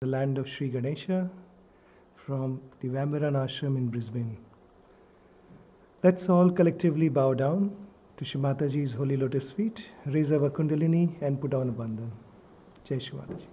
the land of Sri Ganesha from the Wamuran ashram in Brisbane. Let's all collectively bow down to Shri Mataji's holy lotus feet, raise our kundalini and put on a bandhan. Jai Shri Mataji.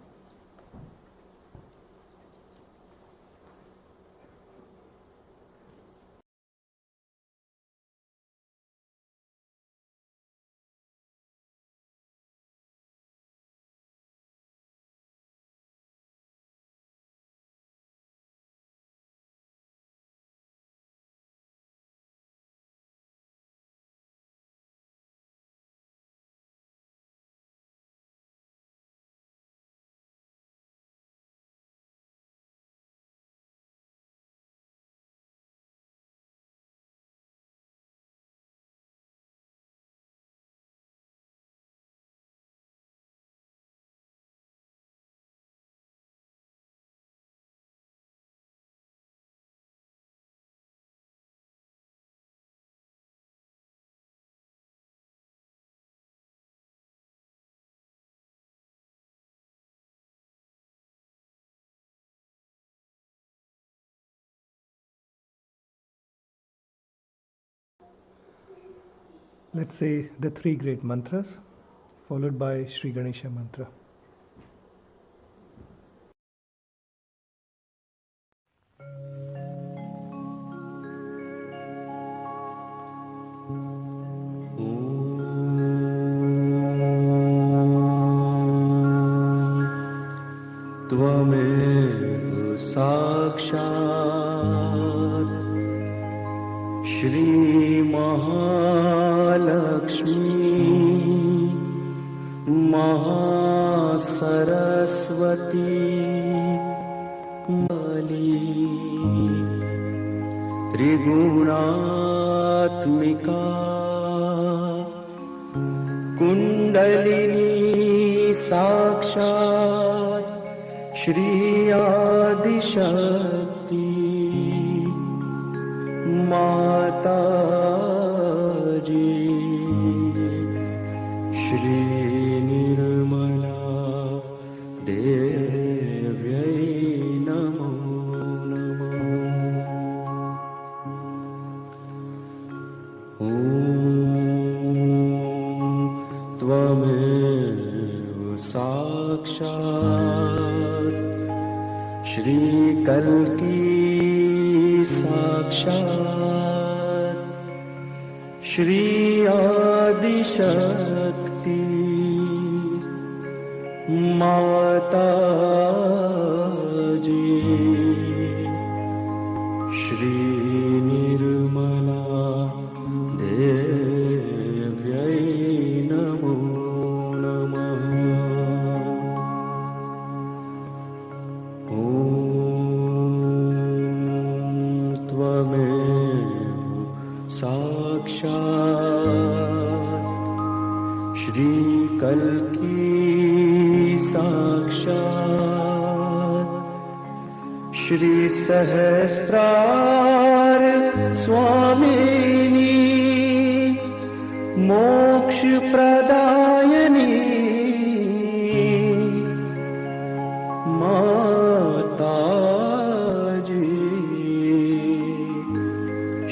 Let's say the three great mantras, followed by Sri Ganesha mantra. त्वमेव साक्षात् श्री महालक्ष्मी महासरस्वती काली त्रिगुणात्मिका कुंडलिनी साक्षात् श्री आदिशक्ति माताजी श्री निर्मला देव्यै नमो नमः। ॐ त्वमेव साक्षात् श्री कल्की साक्षात् श्री आदिशक्ति माताजी श्री निर्मला देव्यै नमो नमः। ॐ त्वमेव साक्षात् श्री कल्की साक्षात् श्री सहस्रार स्वामिनी मोक्ष प्रदायिनी माताजी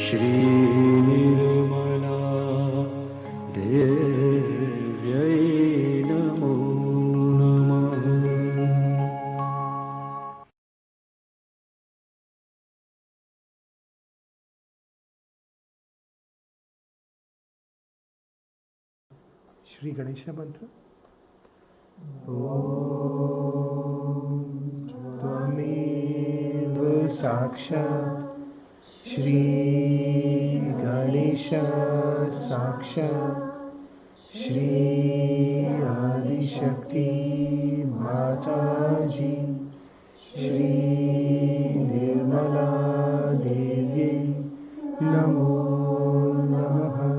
श्री निर्मला देव्यै नमो नमः। Shri Ganesha mantra. Om Tvameva Sakshat Shri Ganesha Sakshat Shri Adishakti Mataji Shri Nirmala Devi Namo Namaha.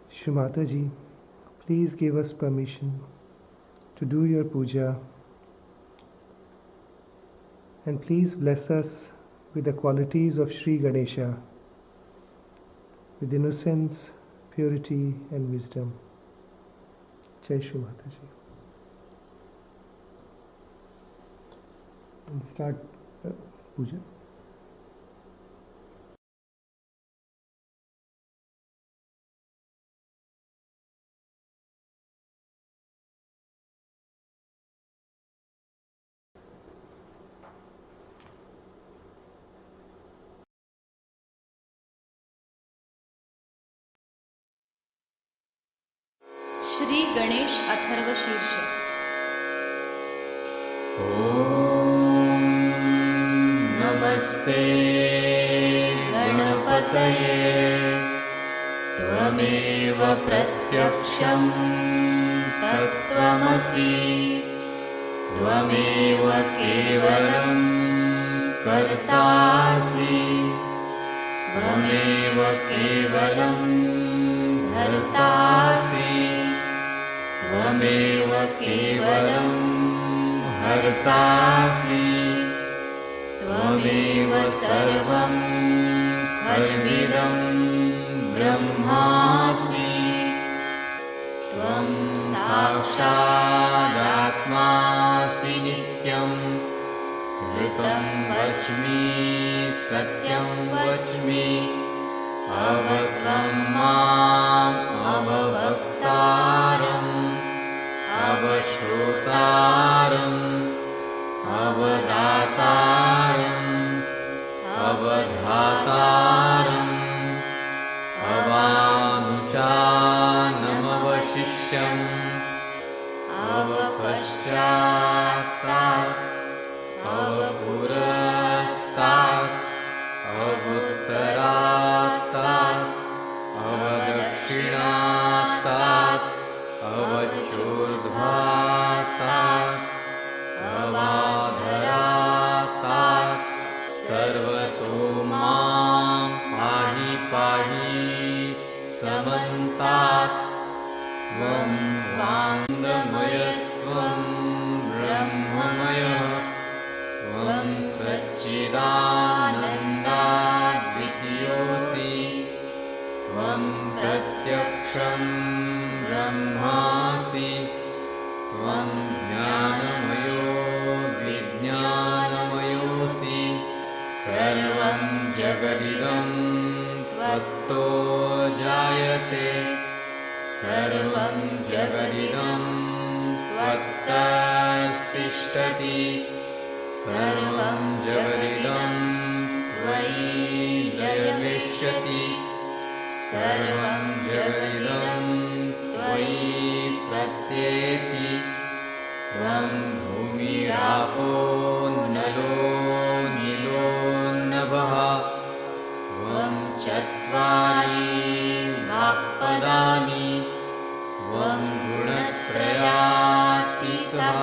Shri Mataji, please give us permission to do your puja, and please bless us with the qualities of Shri Ganesha, with innocence, purity and wisdom. Jai Shri Mataji. and start puja. Shri Ganesh Atharva शीर्ष। ॐ नमस्ते गणपतये त्वमेव प्रत्यक्षं तत्त्वमसि त्वमेव केवलं कर्तासि त्वमेव केवलं धर्तासि त्वमेव केवलं हर्तासि त्वमेव सर्वं खल्विदं ब्रह्मासि त्वं साक्षादात्मासि नित्यं ऋतं वच्मि सत्यं वच्मि अवत्वं माम् अववक्तारम् अवश्रोतारम् अवदातारम् अवधातारम् अवानुचानमवशिष्यम् अवपश्चात्तात् अवपुरस्तात् अवुत्तरात्तात् अवदक्षिणात्तात् अवचोर्ध्वात्तात् अवाधरात्तात् सर्वतो मां पाहि पाहि समन्तात् त्वं वाङ्मयस्त्वं ब्रह्ममयः त्वं सच्चिदानन्दाद्वितीयोऽसि त्वं प्रत्यक्षं ब्रह्मासि त्वं ज्ञानमयो विज्ञानमयोऽसि सर्वं जगदिदं त्वत्तो जायते सर्वं जगदिदं त्वत्तस्तिष्ठति सर्वं जगदिदं त्वयि लयमिष्यति सर्वं जगदिदं त्वयि प्रत्येति त्वं भूमिरापो नलो नीलो नभः त्वं चत्वारि वाक्पदानि त्वं गुणत्रयातीतः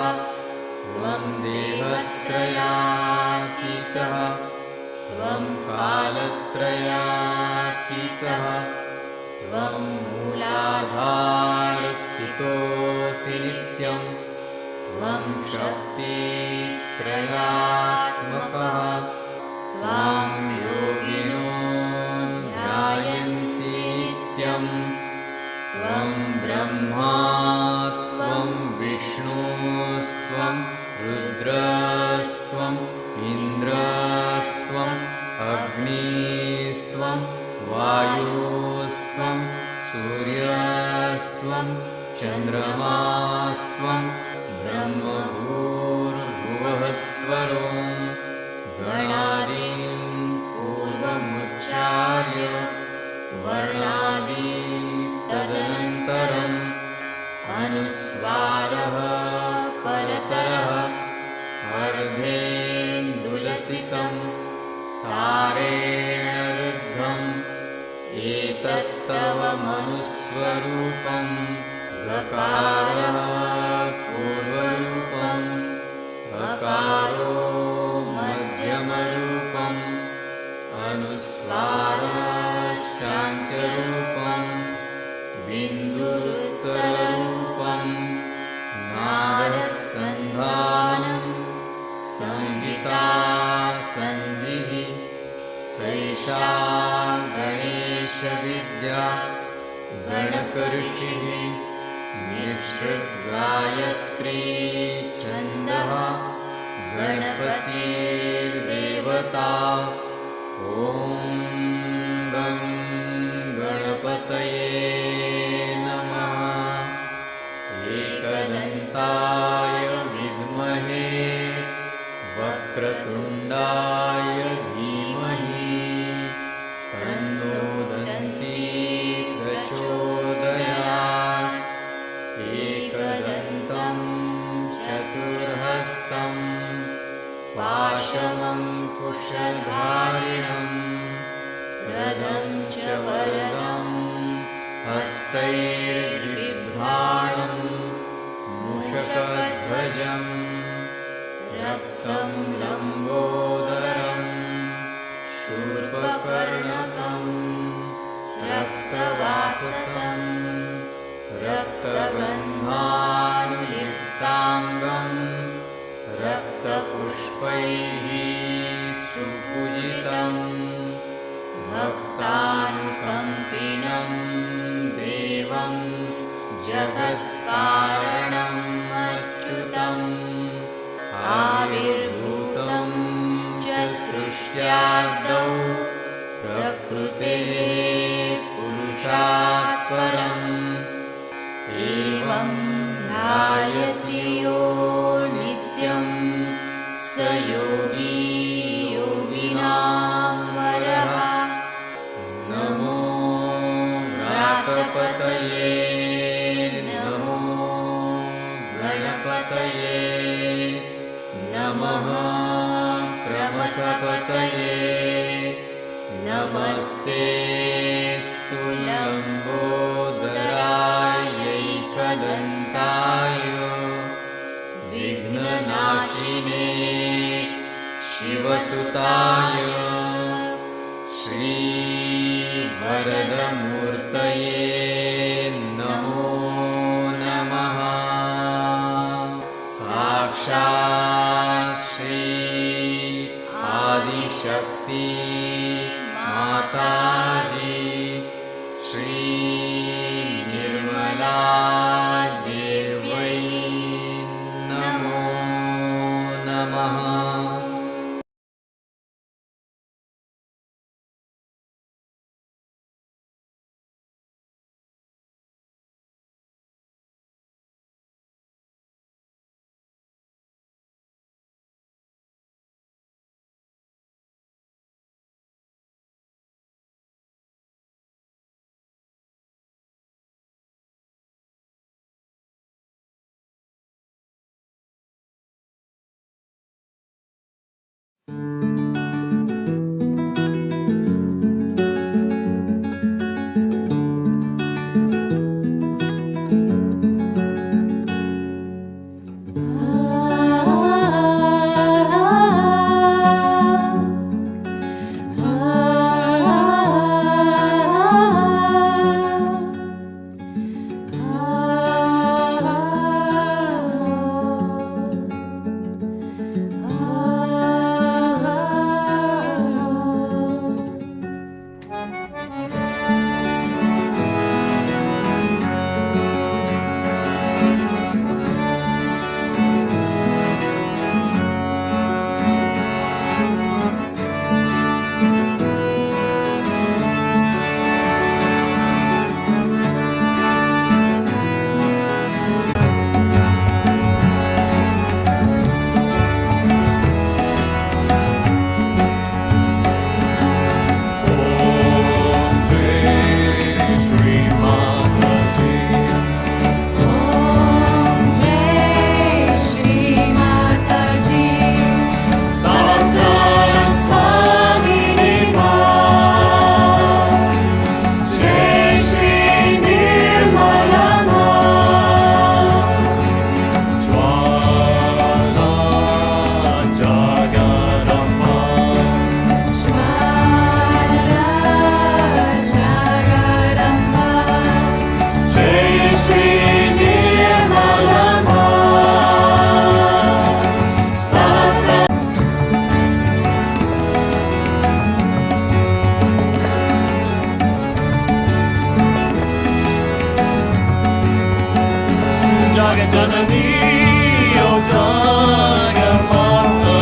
त्वं देहत्रयातीतः त्वं कालत्रयातीतः त्वं मूलाधारस्थितोऽसि नित्यं त्वं शक्तित्रयात्मकः त्वां योगिनो ध्यायन्ति नित्यं त्वं ब्रह्मा त्वं विष्णुस्त्वं रुद्रस्त्वम् इन्द्रस्त्वम् अग्निस्त्वं वायुस्त्वं सूर्यस्त्वं चन्द्रमास्त्वं ब्रह्मभूर्भुवः स्वरो गणादीं पूर्वमुच्चार्य वर्णादि तदनन्तरम् अनुस्वारः परतरः अर्धेन्दुलसितं तारेण रुद्धम् एतत्तव मनुस्वरूपं गकारः पूर्वरूपम् अकारो मध्यमरूपम् अनुस्वारश्चान्त्यरूपम् बिन्दुरुत्तररूपम् नादसन्धानम् संहिता सन्धिः सैषा गणेशविद्या गणकऋषिः निःसृद्गायत्री छन्दः गणपतिर्देवता ॐ गं गणपतये नमः। एकदन्ताय विद्महे वक्रतुण्डाय धीमहि तन्नो दन्ती प्रचोदयात्। एकदन्तं चतुर्हस्तं पाशमङ्कुशधारिणं रथं च वरदं हस्तैर्बिभ्राणं मूषकध्वजं रक्तं लम्बोदरं शूर्पकर्णकं रक्तवाससं रक्तगन्धानुलिप्ताङ्गं रक्तपुष्पैः सुपूजितं भक्तानुकम्पिनं देवं जगत्कारणम् अच्युतम् आविर्भूतं च सृष्ट्यादौ प्रकृतेः पुरुषात् परम् एवं ध्यायति यो नित्यं स योगी योगिनां वरः। नमो व्रातपतये नमो गणपतये नमः प्रमथपतये नमस्तेऽस्तु लम्बोदरायैकदन्ताय विघ्ननाशिने शिवसुताय श्रीवरदमूर्तये नमो नमः। साक्षात् श्री आदिशक्ति माताजी श्री निर्मला देव्यै नमो नमः। Janani, O Jagamaata.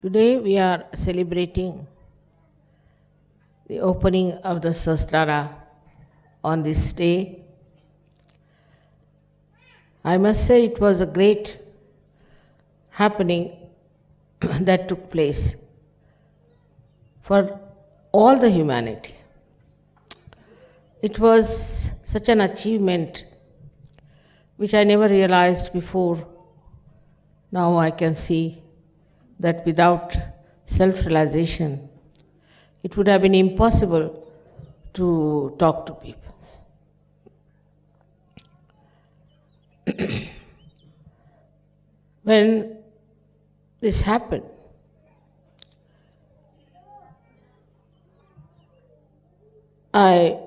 Today we are celebrating the opening of the Sahasrara on this day. I must say it was a great happening that took place for all the humanity. It was such an achievement which I never realized before. Now I can see that without self-realization, it would have been impossible to talk to people. When this happened, I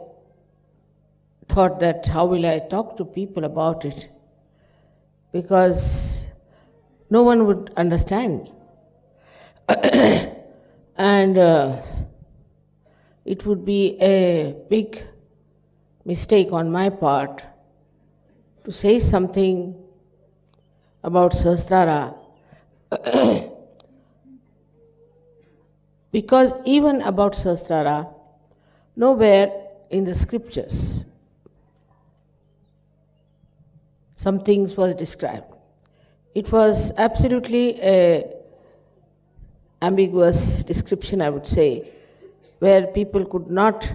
thought that how will I talk to people about it, because no one would understand me. And it would be a big mistake on my part to say something about Sahasrara because even about Sahasrara, nowhere in the scriptures some things were described. It was absolutely a ambiguous description, I would say, where people could not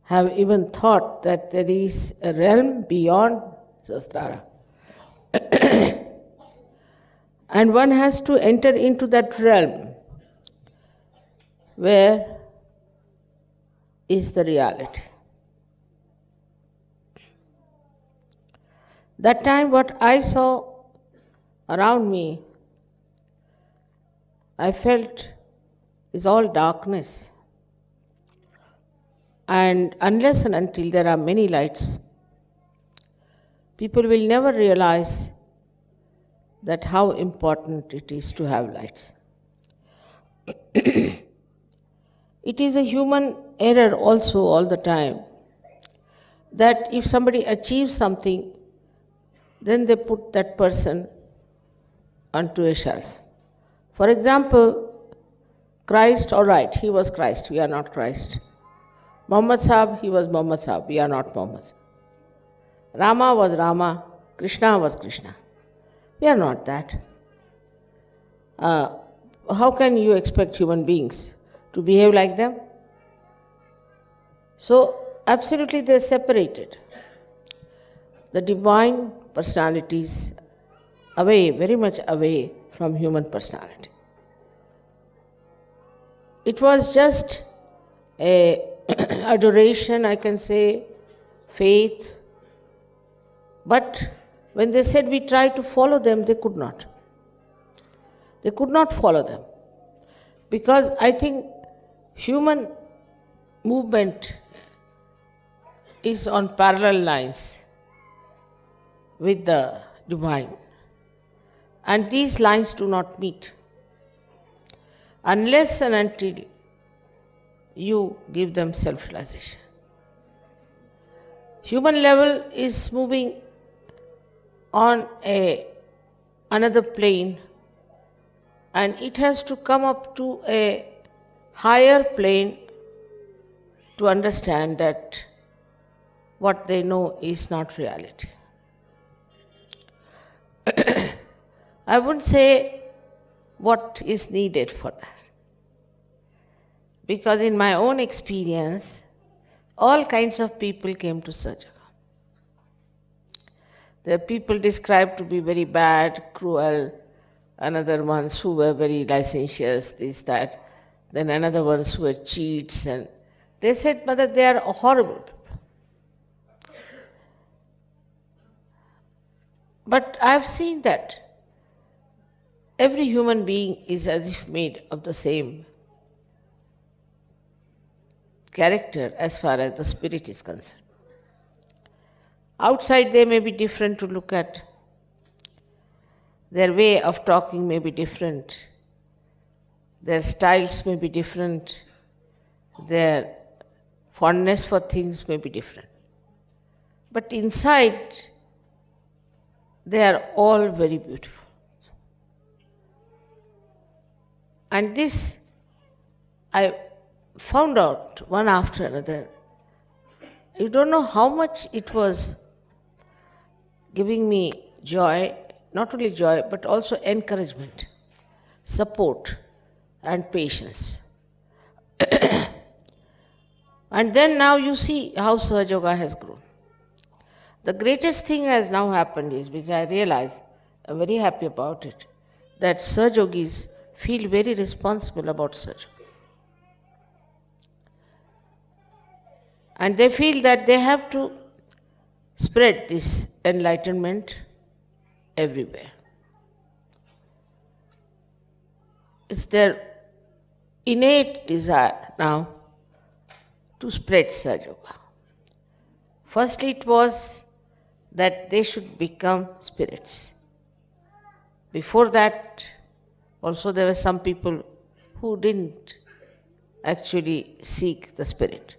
have even thought that there is a realm beyond Sahasrara. And one has to enter into that realm where is the reality. That time what I saw around me, I felt is all darkness. And unless and until there are many lights, people will never realize that how important it is to have lights. It is a human error also all the time that if somebody achieves something, then they put that person onto a shelf. For example, Christ, all right, he was Christ, we are not Christ. Muhammad Sahib, he was Muhammad Sahib, we are not Muhammad. Rama was Rama, Krishna was Krishna. We are not that. How can you expect human beings to behave like them? So, absolutely they are separated. The divine personalities away, very much away from human personality. It was just a adoration, I can say, faith. But when they said we tried to follow them, they could not. They could not follow them. Because I think human movement is on parallel lines with the divine. And these lines do not meet unless and until you give them self-realization. Human level is moving on another plane, and it has to come up to a higher plane to understand that what they know is not reality. I wouldn't say what is needed for that. Because in my own experience, all kinds of people came to Sajjaka. There are people described to be very bad, cruel, another ones who were very licentious, this, that, then another ones who were cheats, and they said, Mother, they are horrible people. But I have seen that every human being is as if made of the same character as far as the spirit is concerned. Outside they may be different to look at. Their way of talking may be different. Their styles may be different. Their fondness for things may be different. But inside, they are all very beautiful. And this I found out one after another. You don't know how much it was giving me joy, not only joy, but also encouragement, support, and patience. And then now you see how Sahaja Yoga has grown. The greatest thing has now happened is, which I realize, I'm very happy about it, that Sahaja Yogis feel very responsible about Sahaja Yoga. And they feel that they have to spread this enlightenment everywhere. It's their innate desire now to spread Sahaja Yoga. Firstly, it was that they should become spirits. Before that, also there were some people who didn't actually seek the spirit.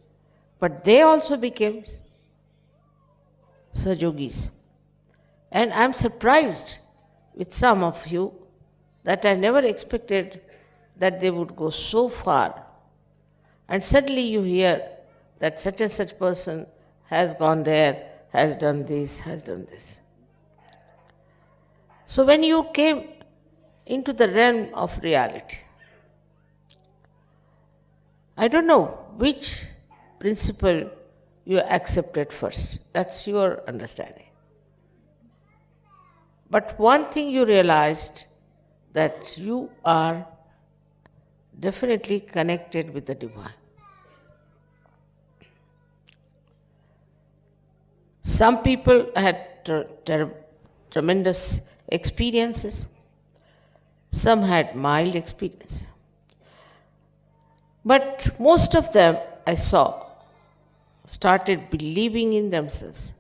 But they also became Sahaja Yogis. And I'm surprised with some of you that I never expected that they would go so far. And suddenly you hear that such and such person has gone there, has done this, has done this. So when you came into the realm of reality, I don't know which principle you accepted first. That's your understanding. But one thing you realized, that you are definitely connected with the divine. Some people had tremendous experiences. Some had mild experience. But most of them, I saw, started believing in themselves,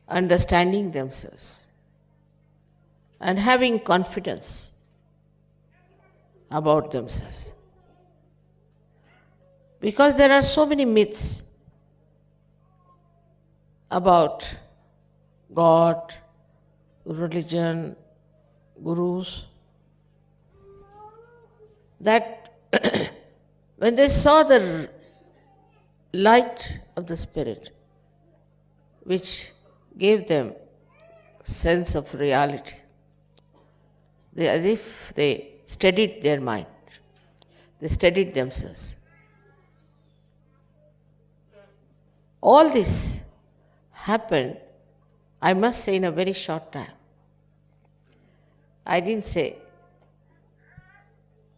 understanding themselves, and having confidence about themselves. Because there are so many myths about God, religion, gurus, that when they saw the light of the Spirit, which gave them sense of reality, as if they steadied their mind, they steadied themselves. All this happened, I must say, in a very short time. I didn't say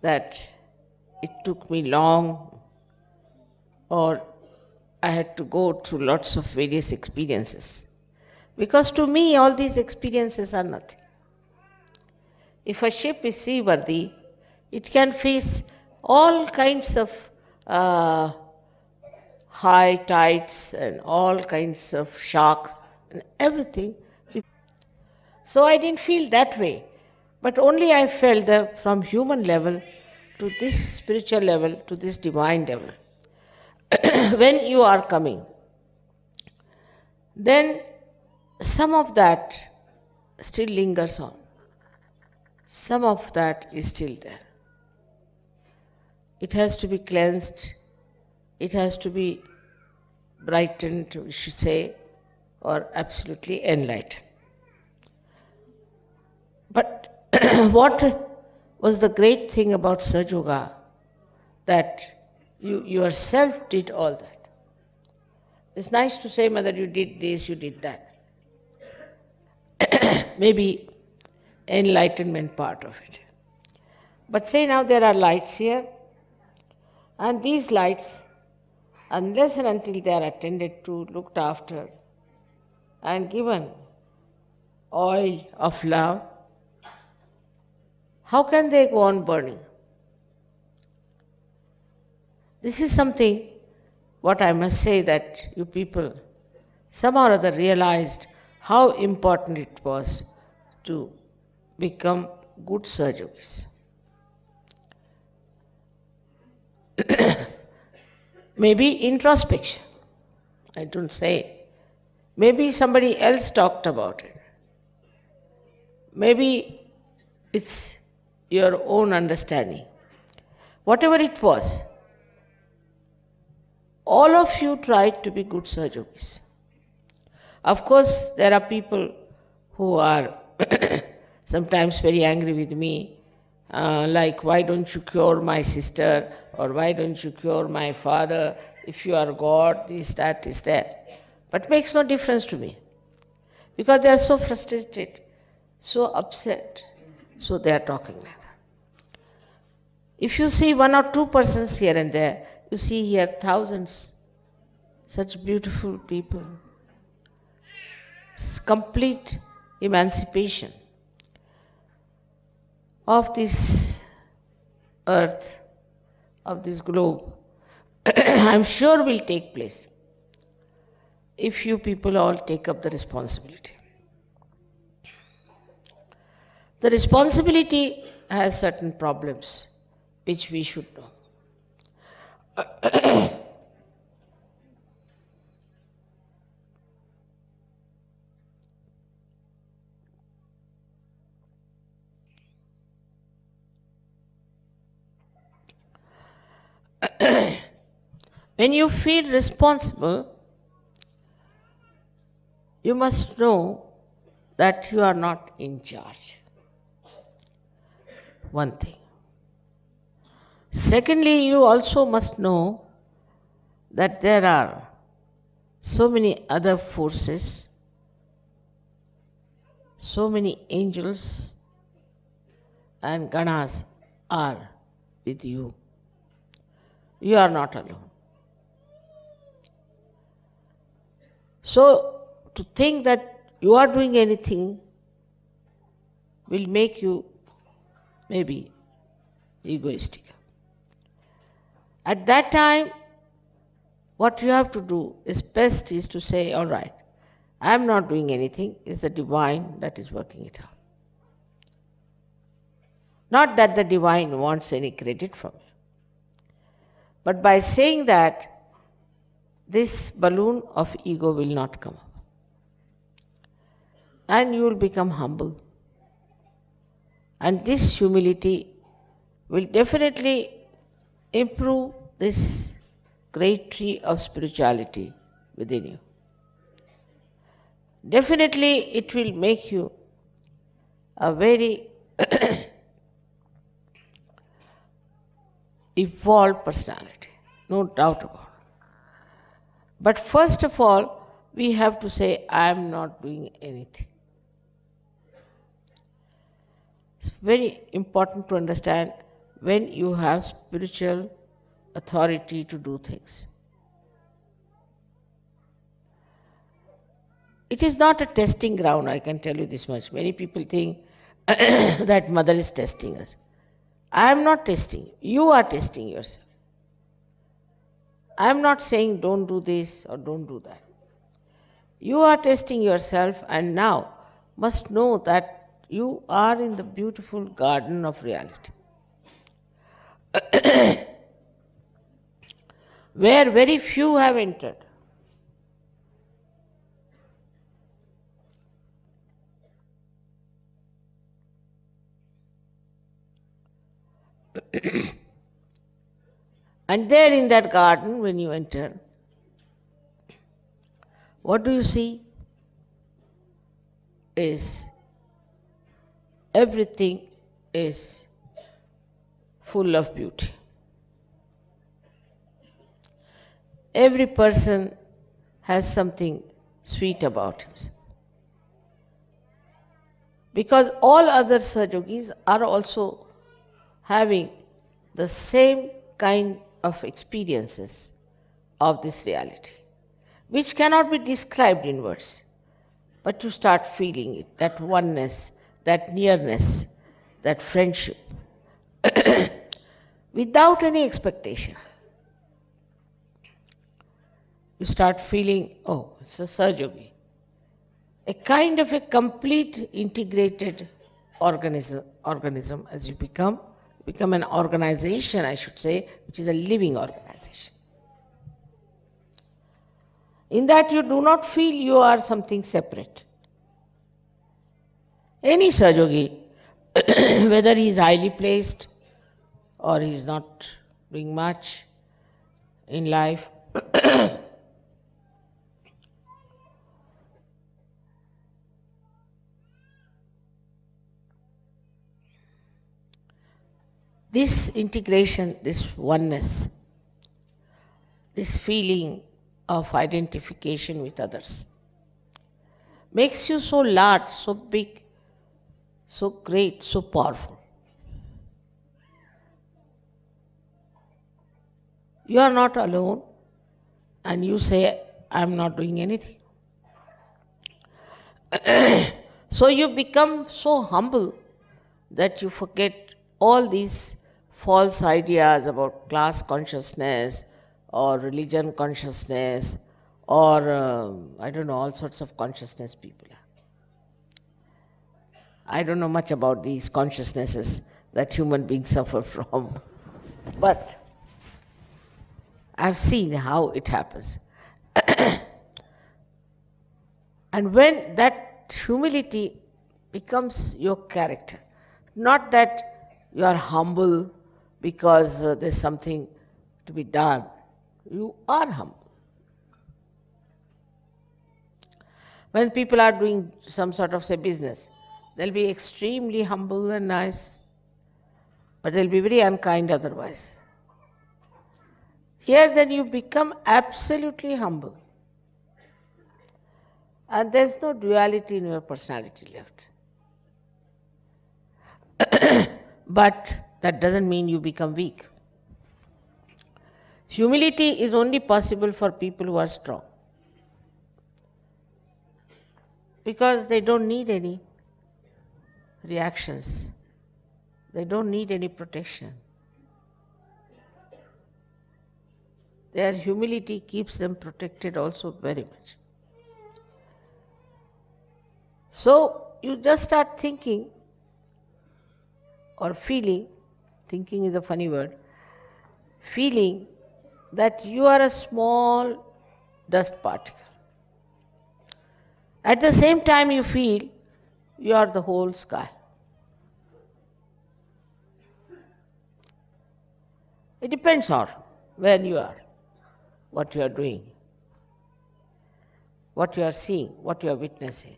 that it took me long or I had to go through lots of various experiences. Because to me, all these experiences are nothing. If a ship is seaworthy, it can face all kinds of high tides and all kinds of sharks and everything. So I didn't feel that way, but only I felt that from human level to this spiritual level, to this divine level, when you are coming, then some of that still lingers on. Some of that is still there. It has to be cleansed, it has to be brightened, we should say, or absolutely enlightened. But what was the great thing about Sahaja Yoga? That you yourself did all that. It's nice to say, Mother, you did this, you did that. Maybe enlightenment part of it. But say now there are lights here, and these lights, unless and until they are attended to, looked after, and given oil of love, how can they go on burning? This is something, what I must say, that you people somehow or other realized how important it was to become good Sahaja Yogis. Maybe introspection, I don't say. Maybe somebody else talked about it. Maybe it's your own understanding. Whatever it was, all of you tried to be good Sahajogis. Of course, there are people who are sometimes very angry with me, like, why don't you cure my sister, or why don't you cure my father, if you are God, this, that, is that. But it makes no difference to me, because they are so frustrated, so upset, so they are talking like that. If you see one or two persons here and there, you see here thousands, such beautiful people. It's complete emancipation of this earth, of this globe, I'm sure will take place if you people all take up the responsibility. The responsibility has certain problems which we should know. When you feel responsible, you must know that you are not in charge. One thing. Secondly, you also must know that there are so many other forces, so many angels and ganas are with you. You are not alone. So, to think that you are doing anything will make you maybe egoistical. At that time, what you have to do is best is to say, all right, I am not doing anything, it's the divine that is working it out. Not that the divine wants any credit from you. But by saying that, this balloon of ego will not come up. And you will become humble. And this humility will definitely improve this great tree of spirituality within you. Definitely it will make you a very evolved personality, no doubt about it. But first of all, we have to say, I am not doing anything. It's very important to understand when you have spiritual authority to do things. It is not a testing ground, I can tell you this much. Many people think that mother is testing us. I am not testing you. You are testing yourself. I am not saying don't do this or don't do that. You are testing yourself and now must know that you are in the beautiful garden of reality, where very few have entered. And there in that garden, when you enter, what do you see? Is everything is full of beauty. Every person has something sweet about himself. Because all other Sahajogis are also having the same kind of experiences of this reality, which cannot be described in words, but you start feeling it, that oneness, that nearness, that friendship, without any expectation. You start feeling, oh, it's a Sahajogi, a kind of a complete integrated organism as you become an organization, I should say, which is a living organization. In that you do not feel you are something separate. Any Sahajogi whether he is highly placed or he is not doing much in life. This integration, this oneness, this feeling of identification with others makes you so large, so big, so great, so powerful. You are not alone and you say, I am not doing anything. So you become so humble that you forget all these false ideas about class consciousness or religion consciousness or, I don't know, all sorts of consciousness people have. I don't know much about these consciousnesses that human beings suffer from, but I've seen how it happens. And when that humility becomes your character, not that you are humble because there's something to be done, you are humble. When people are doing some sort of, say, business, they'll be extremely humble and nice, but they'll be very unkind otherwise. Here then you become absolutely humble. And there's no duality in your personality left. But that doesn't mean you become weak. Humility is only possible for people who are strong, because they don't need any reactions. They don't need any protection. Their humility keeps them protected also very much. So you just start thinking or feeling, thinking is a funny word, feeling that you are a small dust particle. At the same time you feel you are the whole sky. It depends on where you are, what you are doing, what you are seeing, what you are witnessing.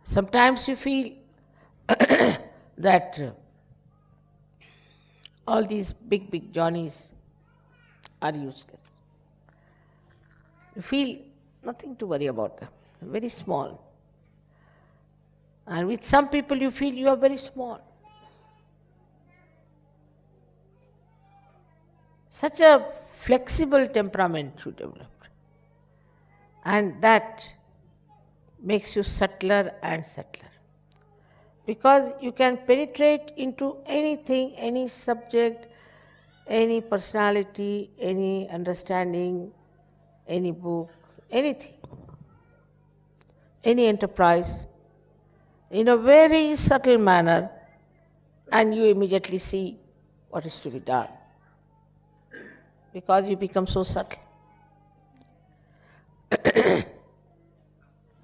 Sometimes you feel that all these big Johnnies are useless. You feel nothing to worry about them, very small. And with some people you feel you are very small. Such a flexible temperament you developed. And that makes you subtler and subtler. Because you can penetrate into anything, any subject, any personality, any understanding, any book, anything, any enterprise, in a very subtle manner, and you immediately see what is to be done. Because you become so subtle.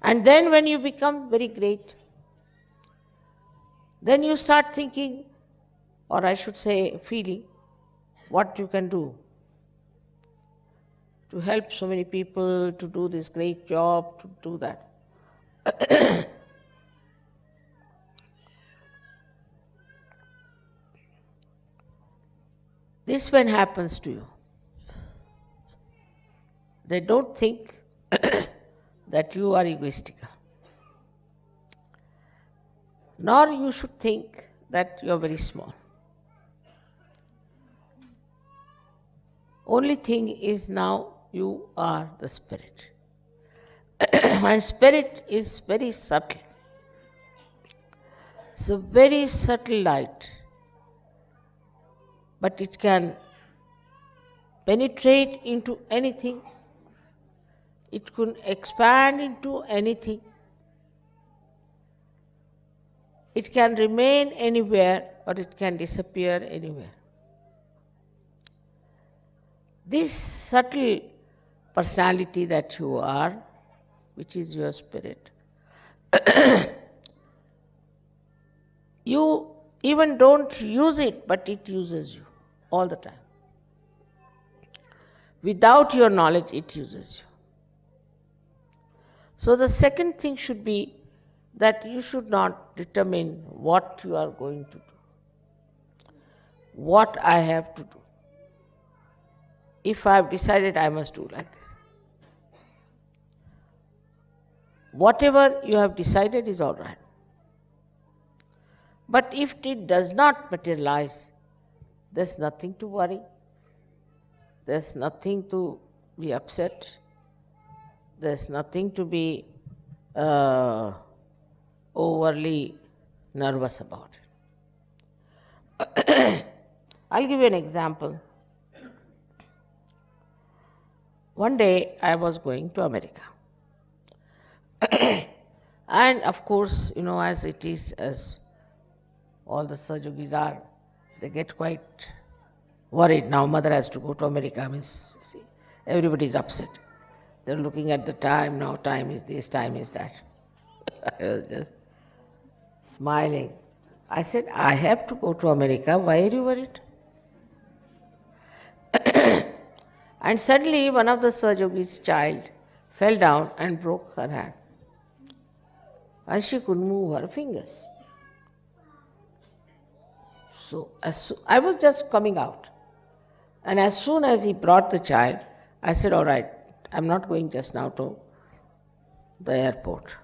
And then when you become very great, then you start thinking, or I should say feeling, what you can do to help so many people, to do this great job, to do that. This when happens to you, they don't think that you are egoistical. Nor you should think that you are very small. Only thing is now you are the spirit. And spirit is very subtle. It's a very subtle light. But it can penetrate into anything. It can expand into anything. It can remain anywhere or it can disappear anywhere. This subtle personality that you are, which is your spirit, You even don't use it, but it uses you all the time. Without your knowledge, it uses you. So the second thing should be that you should not determine what you are going to do, what I have to do. If I have decided I must do like this. Whatever you have decided is all right. But if it does not materialize, there's nothing to worry. There's nothing to be upset. There's nothing to be overly nervous about it. I'll give you an example. One day I was going to America. And of course, as it is, as all the Sajogis are, they get quite worried. Now mother has to go to America. See, everybody's upset. They're looking at the time. Now time is this, time is that. I was just smiling. I said, I have to go to America. Why are you worried? And suddenly one of the Sajogis' child fell down and broke her hand. And she couldn't move her fingers. So I was just coming out. And as soon as he brought the child, I said, all right, I'm not going just now to the airport.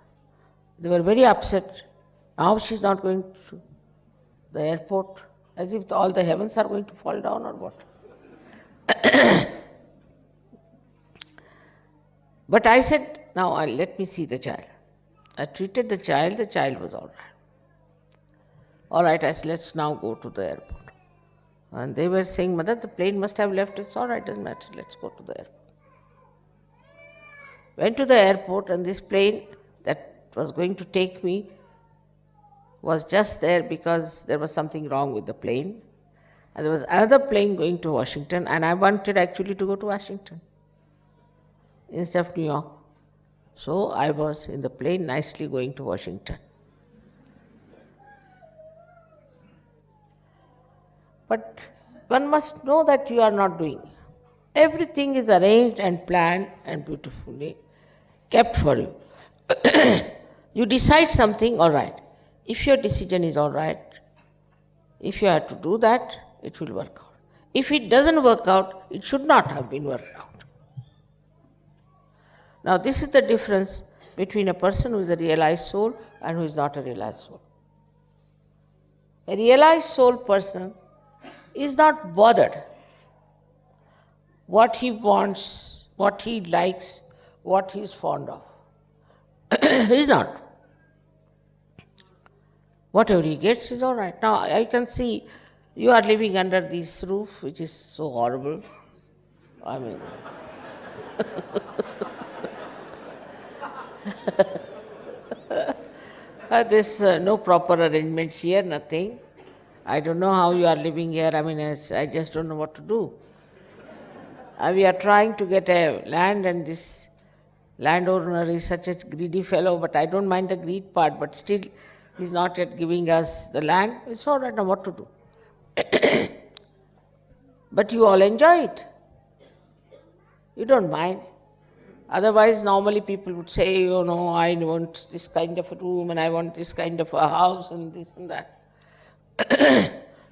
They were very upset. Now she's not going to the airport, as if all the heavens are going to fall down or what. But I said, now let me see the child. I treated the child was all right. All right, I said, let's now go to the airport. And they were saying, Mother, the plane must have left. It's all right, doesn't matter, let's go to the airport. Went to the airport, and this plane that was going to take me was just there because there was something wrong with the plane. And there was another plane going to Washington, and I wanted actually to go to Washington instead of New York. So I was in the plane nicely going to Washington. But one must know that you are not doing. Everything is arranged and planned and beautifully kept for you. You decide something, all right. If your decision is all right, if you have to do that, it will work out. If it doesn't work out, it should not have been worked out. Now this is the difference between a person who is a realized soul and who is not a realized soul. A realized soul person is not bothered what he wants, what he likes, what he is fond of. He is not. Whatever he gets is all right. Now I can see you are living under this roof, which is so horrible. I mean, there's no proper arrangements here, nothing. I don't know how you are living here. I mean, I just don't know what to do. We are trying to get a land, and this landowner is such a greedy fellow, but I don't mind the greed part, but still he's not yet giving us the land. It's all right, now what to do? But you all enjoy it. You don't mind. Otherwise, normally people would say, I want this kind of a room and I want this kind of a house and this and that.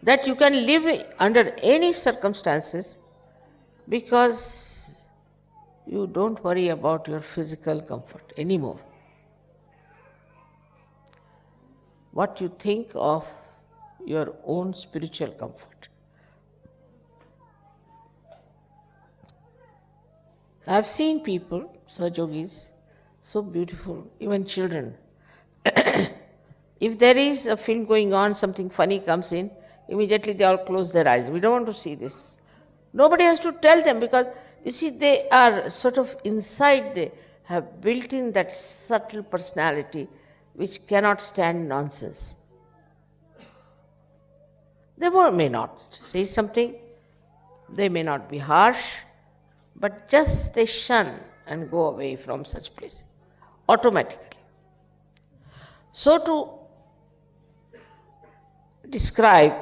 That you can live under any circumstances because you don't worry about your physical comfort anymore. What you think of your own spiritual comfort. I've seen people, Sajogis, so beautiful, even children. If there is a film going on, something funny comes in, immediately they all close their eyes. We don't want to see this. Nobody has to tell them because, you see, they are sort of inside, they have built in that subtle personality which cannot stand nonsense. They may not say something, they may not be harsh, but just they shun and go away from such place automatically. So to describe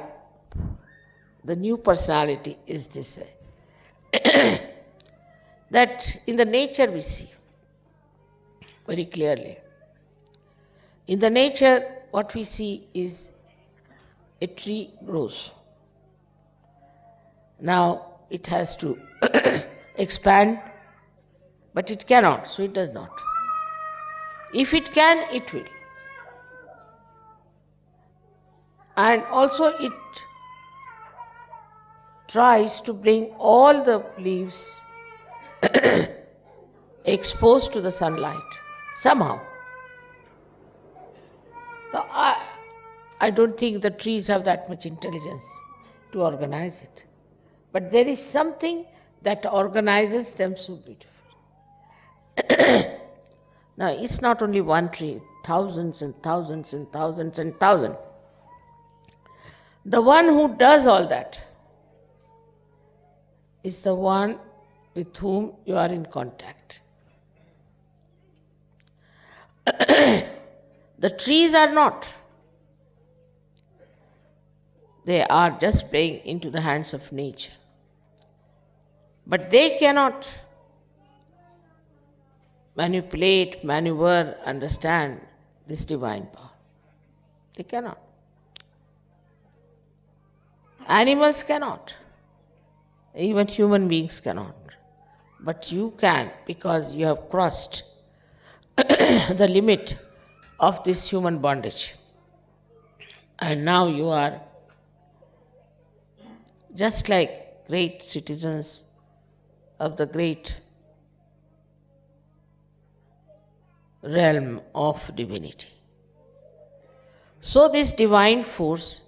the new personality is this way. That in the nature we see very clearly. In the nature, what we see is a tree grows. Now it has to expand, but it cannot, so it does not. If it can, it will. And also it tries to bring all the leaves exposed to the sunlight somehow. Now, I don't think the trees have that much intelligence to organize it. But there is something that organizes them so beautifully. Now, it's not only one tree, thousands and thousands and thousands and thousands. The one who does all that is the one with whom you are in contact. The trees are not. They are just playing into the hands of nature. But they cannot manipulate, maneuver, understand this divine power. They cannot. Animals cannot. Even human beings cannot. But you can, because you have crossed the limit of this human bondage. And now you are just like great citizens of the great realm of divinity. So this divine force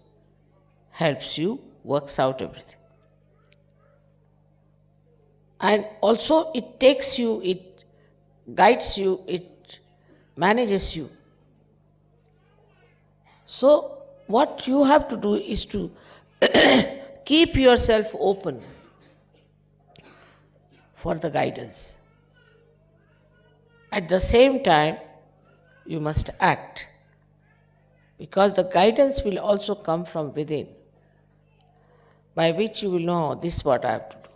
helps you, works out everything. And also it takes you, it guides you, it manages you. So what you have to do is to keep yourself open for the guidance. At the same time, you must act, because the guidance will also come from within, by which you will know this is what I have to do.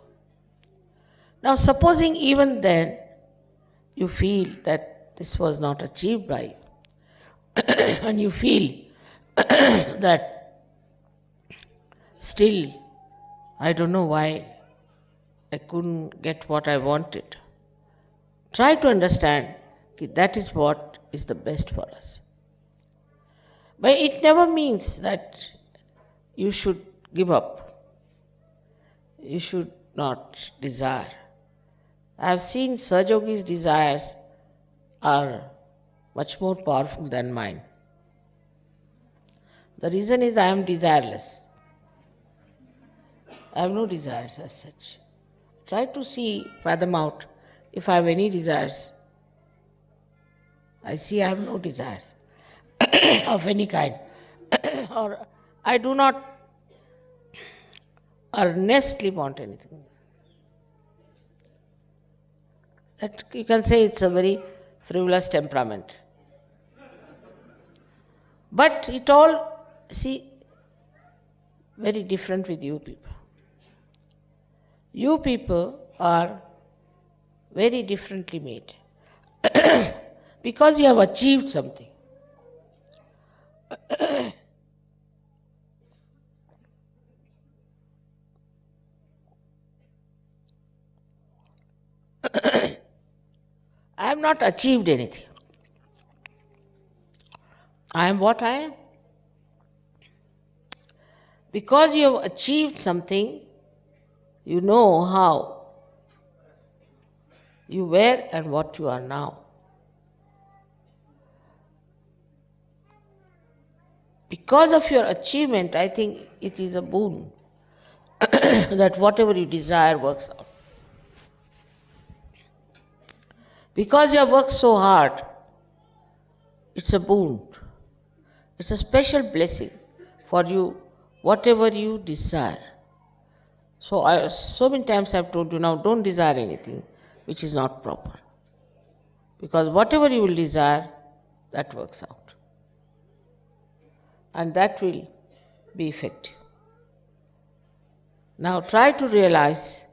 Now, supposing even then you feel that this was not achieved by you, and you feel that still, I don't know why I couldn't get what I wanted. Try to understand that is what is the best for us. But it never means that you should give up. You should not desire. I have seen Sahajogi's desires are much more powerful than mine. The reason is I am desireless. I have no desires as such. Try to fathom out if I have any desires. I see I have no desires of any kind. Or I do not earnestly want anything. That you can say it's a very frivolous temperament. But it all, very different with you people. You people are very differently made because you have achieved something. I have not achieved anything. I am what I am. Because you have achieved something, you know how you were and what you are now. Because of your achievement, I think it is a boon that whatever you desire works out. Because you have worked so hard, it's a boon. It's a special blessing for you, whatever you desire. So many times I have told you, now don't desire anything which is not proper. Because whatever you will desire, that works out. and that will be effective. Now try to realize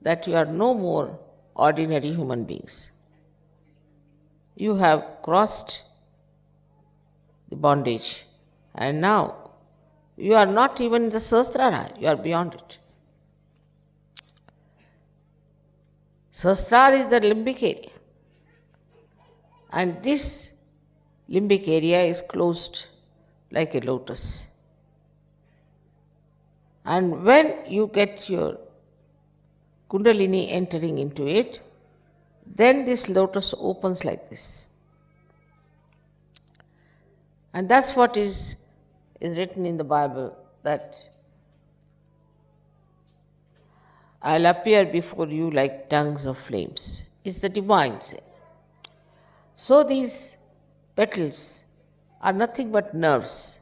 that you are no more ordinary human beings. You have crossed the bondage, and now you are not even in the Sahasrara, you are beyond it. Sahasrara is the limbic area, and this limbic area is closed like a lotus. And when you get your Kundalini entering into it, then this lotus opens like this. And that's what is written in the Bible, that I'll appear before you like tongues of flames. It's the divine saying. So these petals are nothing but nerves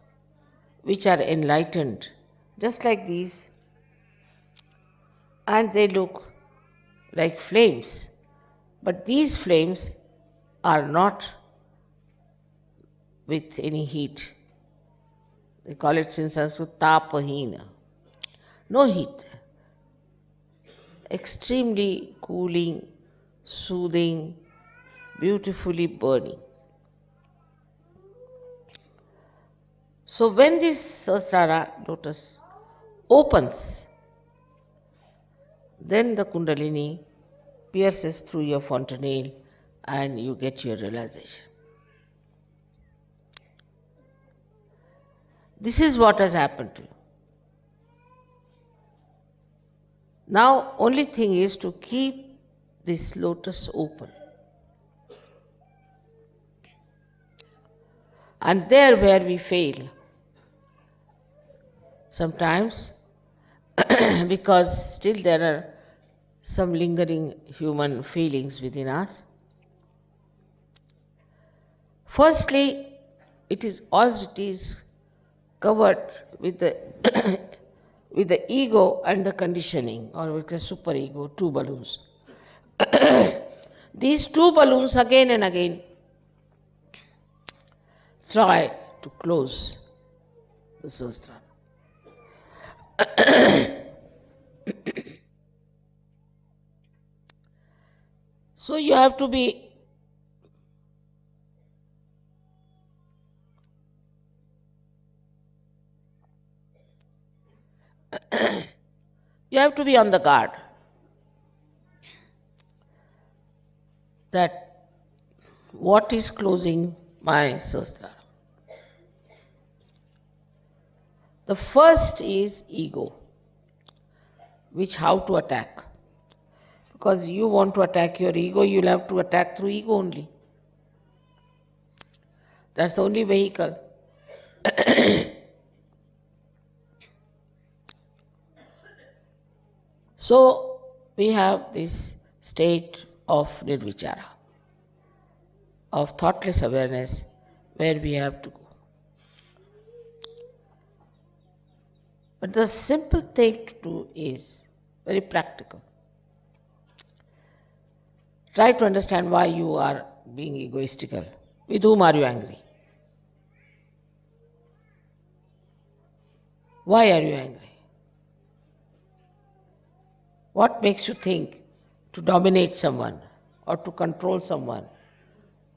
which are enlightened, just like these, and they look like flames. But these flames are not with any heat. They call it in Sanskrit tapahina. No heat. Extremely cooling, soothing, beautifully burning. So when this Sahasrara lotus opens, then the Kundalini pierces through your fontanelle and you get your realization. This is what has happened to you. Now, only thing is to keep this lotus open. And there where we fail, sometimes, because still there are some lingering human feelings within us. Firstly, it is covered with the with the ego and the conditioning, or with the superego, two balloons. These two balloons again and again try to close the Sahasrara. So you have to be on the guard that what is closing my Sahasrara. The first is ego, which how to attack. Because you want to attack your ego, you'll have to attack through ego only. That's the only vehicle. So we have this state of nirvichara, of thoughtless awareness, where we have to go. But the simple thing to do is very practical. Try to understand why you are being egoistical. With whom are you angry? Why are you angry? What makes you think to dominate someone, or to control someone,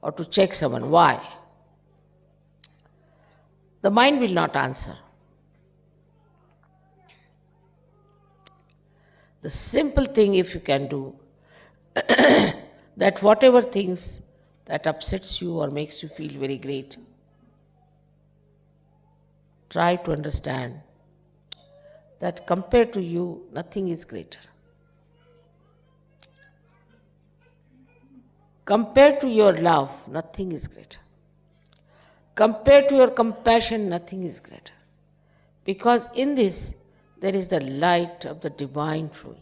or to check someone? Why? The mind will not answer. The simple thing, if you can do, that whatever things that upsets you or makes you feel very great, try to understand that compared to you, nothing is greater. Compared to your love, nothing is greater. Compared to your compassion, nothing is greater. Because in this, there is the light of the divine flowing.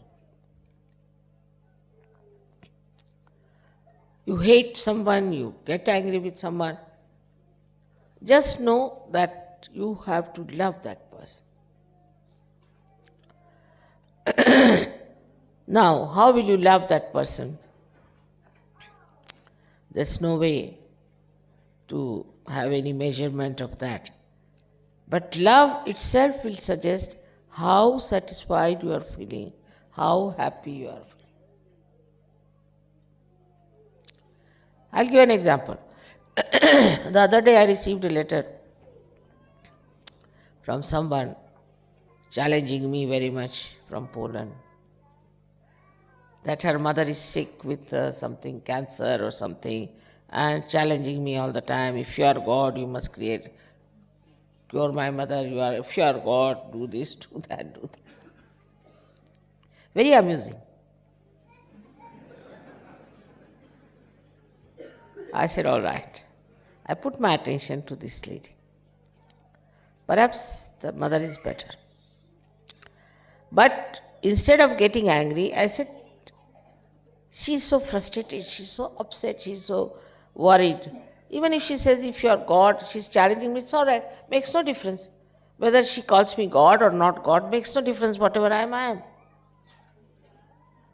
You hate someone, you get angry with someone, just know that you have to love that person. Now, how will you love that person? There's no way to have any measurement of that. But love itself will suggest how satisfied you are feeling, how happy you are feeling. I'll give an example. The other day I received a letter from someone challenging me very much from Poland, that her mother is sick with something, cancer or something, and challenging me all the time. If you are God, you must create. You are my mother, if you are God, do this, do that, do that. Very amusing. I said, all right. I put my attention to this lady. Perhaps the mother is better. But instead of getting angry, I said, she is so frustrated, she is so upset, she is so worried. Even if she says, if you are God, she is challenging me, it's all right, makes no difference. Whether she calls me God or not God, makes no difference, whatever I am.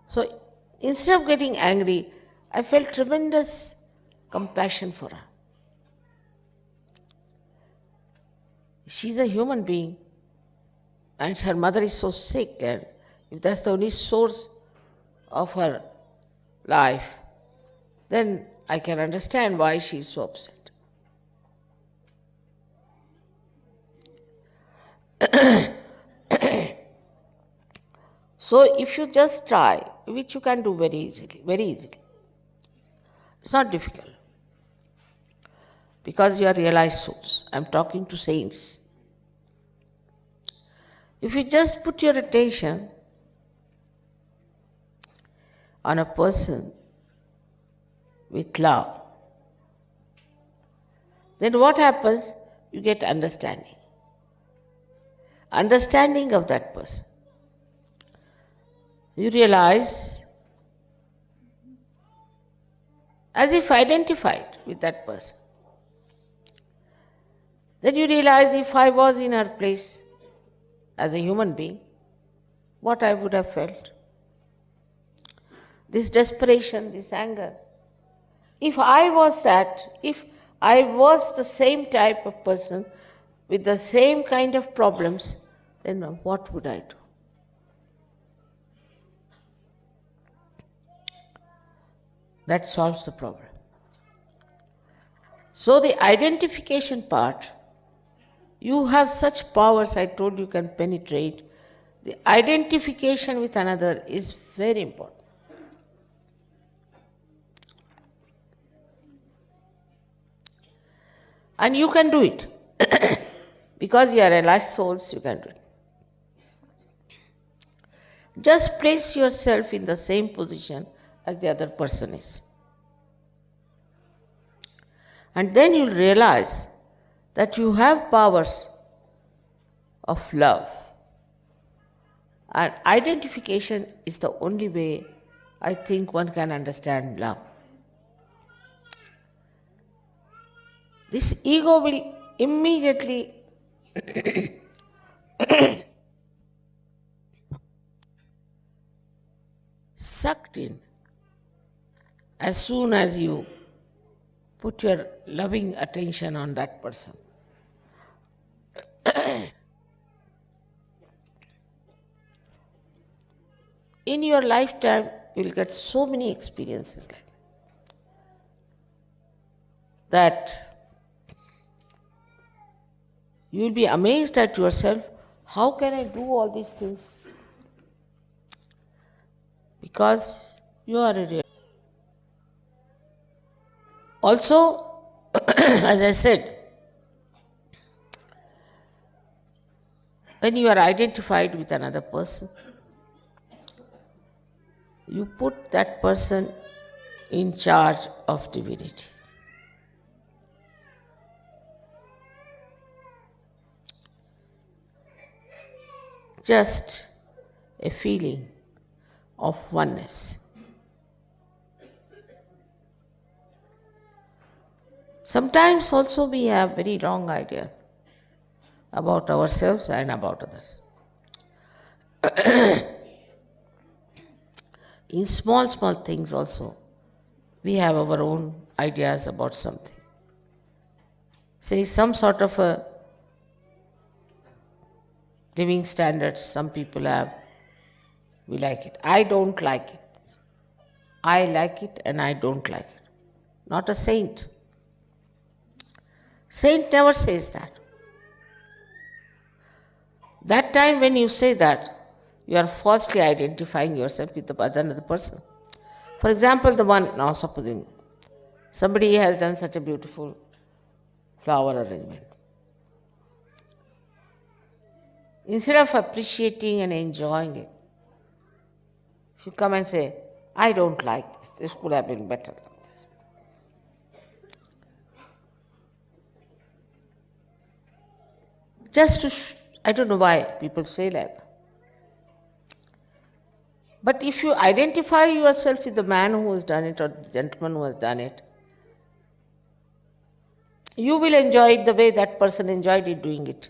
So instead of getting angry, I felt tremendous compassion for her. She is a human being, and her mother is so sick, and if that's the only source of her life, then I can understand why she is so upset. So if you just try, which you can do very easily. It's not difficult, because you are realized souls. I'm talking to saints. If you just put your attention on a person with love, then what happens? You get understanding. Understanding of that person. You realize, as if identified with that person. Then you realize, if I was in her place as a human being, what I would have felt. This desperation, this anger. If I was that, if I was the same type of person with the same kind of problems, then what would I do? That solves the problem. So the identification part, you have such powers, I told you can penetrate. The identification with another is very important. And you can do it. Because you are realized souls, you can do it. Just place yourself in the same position as the other person is. And then you'll realize that you have powers of love. And identification is the only way I think one can understand love. This ego will immediately sucked in as soon as you put your loving attention on that person. In your lifetime, you will get so many experiences like that you will be amazed at yourself, how can I do all these things? Because you are a real. Also, as I said, when you are identified with another person, you put that person in charge of divinity. Just a feeling of oneness. Sometimes also we have very wrong idea about ourselves and about others. In small things also, we have our own ideas about something. Say some sort of a living standards some people have. We like it. I don't like it. I like it and I don't like it. Not a saint. Saint never says that. That time when you say that, you are falsely identifying yourself with another person. For example, the one, now supposing somebody has done such a beautiful flower arrangement. Instead of appreciating and enjoying it, if you come and say, I don't like this could have been better like this. Just to, I don't know why people say that. But if you identify yourself with the man who has done it or the gentleman who has done it, you will enjoy it the way that person enjoyed it doing it.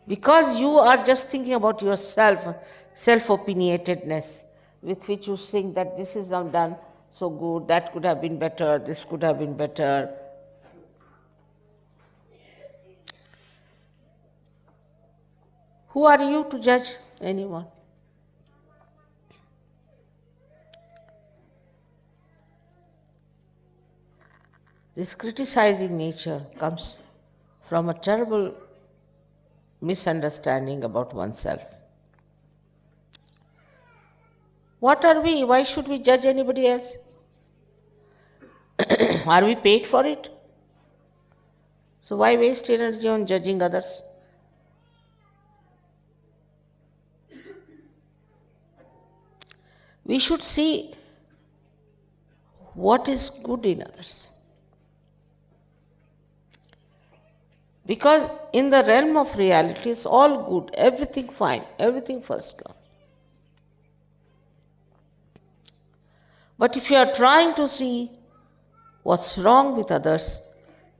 Because you are just thinking about yourself, self-opinionatedness, with which you think that this is not done so good, that could have been better, this could have been better. Who are you to judge anyone? This criticizing nature comes from a terrible misunderstanding about oneself. What are we? Why should we judge anybody else? Are we paid for it? So why waste energy on judging others? We should see what is good in others. Because in the realm of reality, it's all good, everything fine, everything first class. But if you are trying to see what's wrong with others,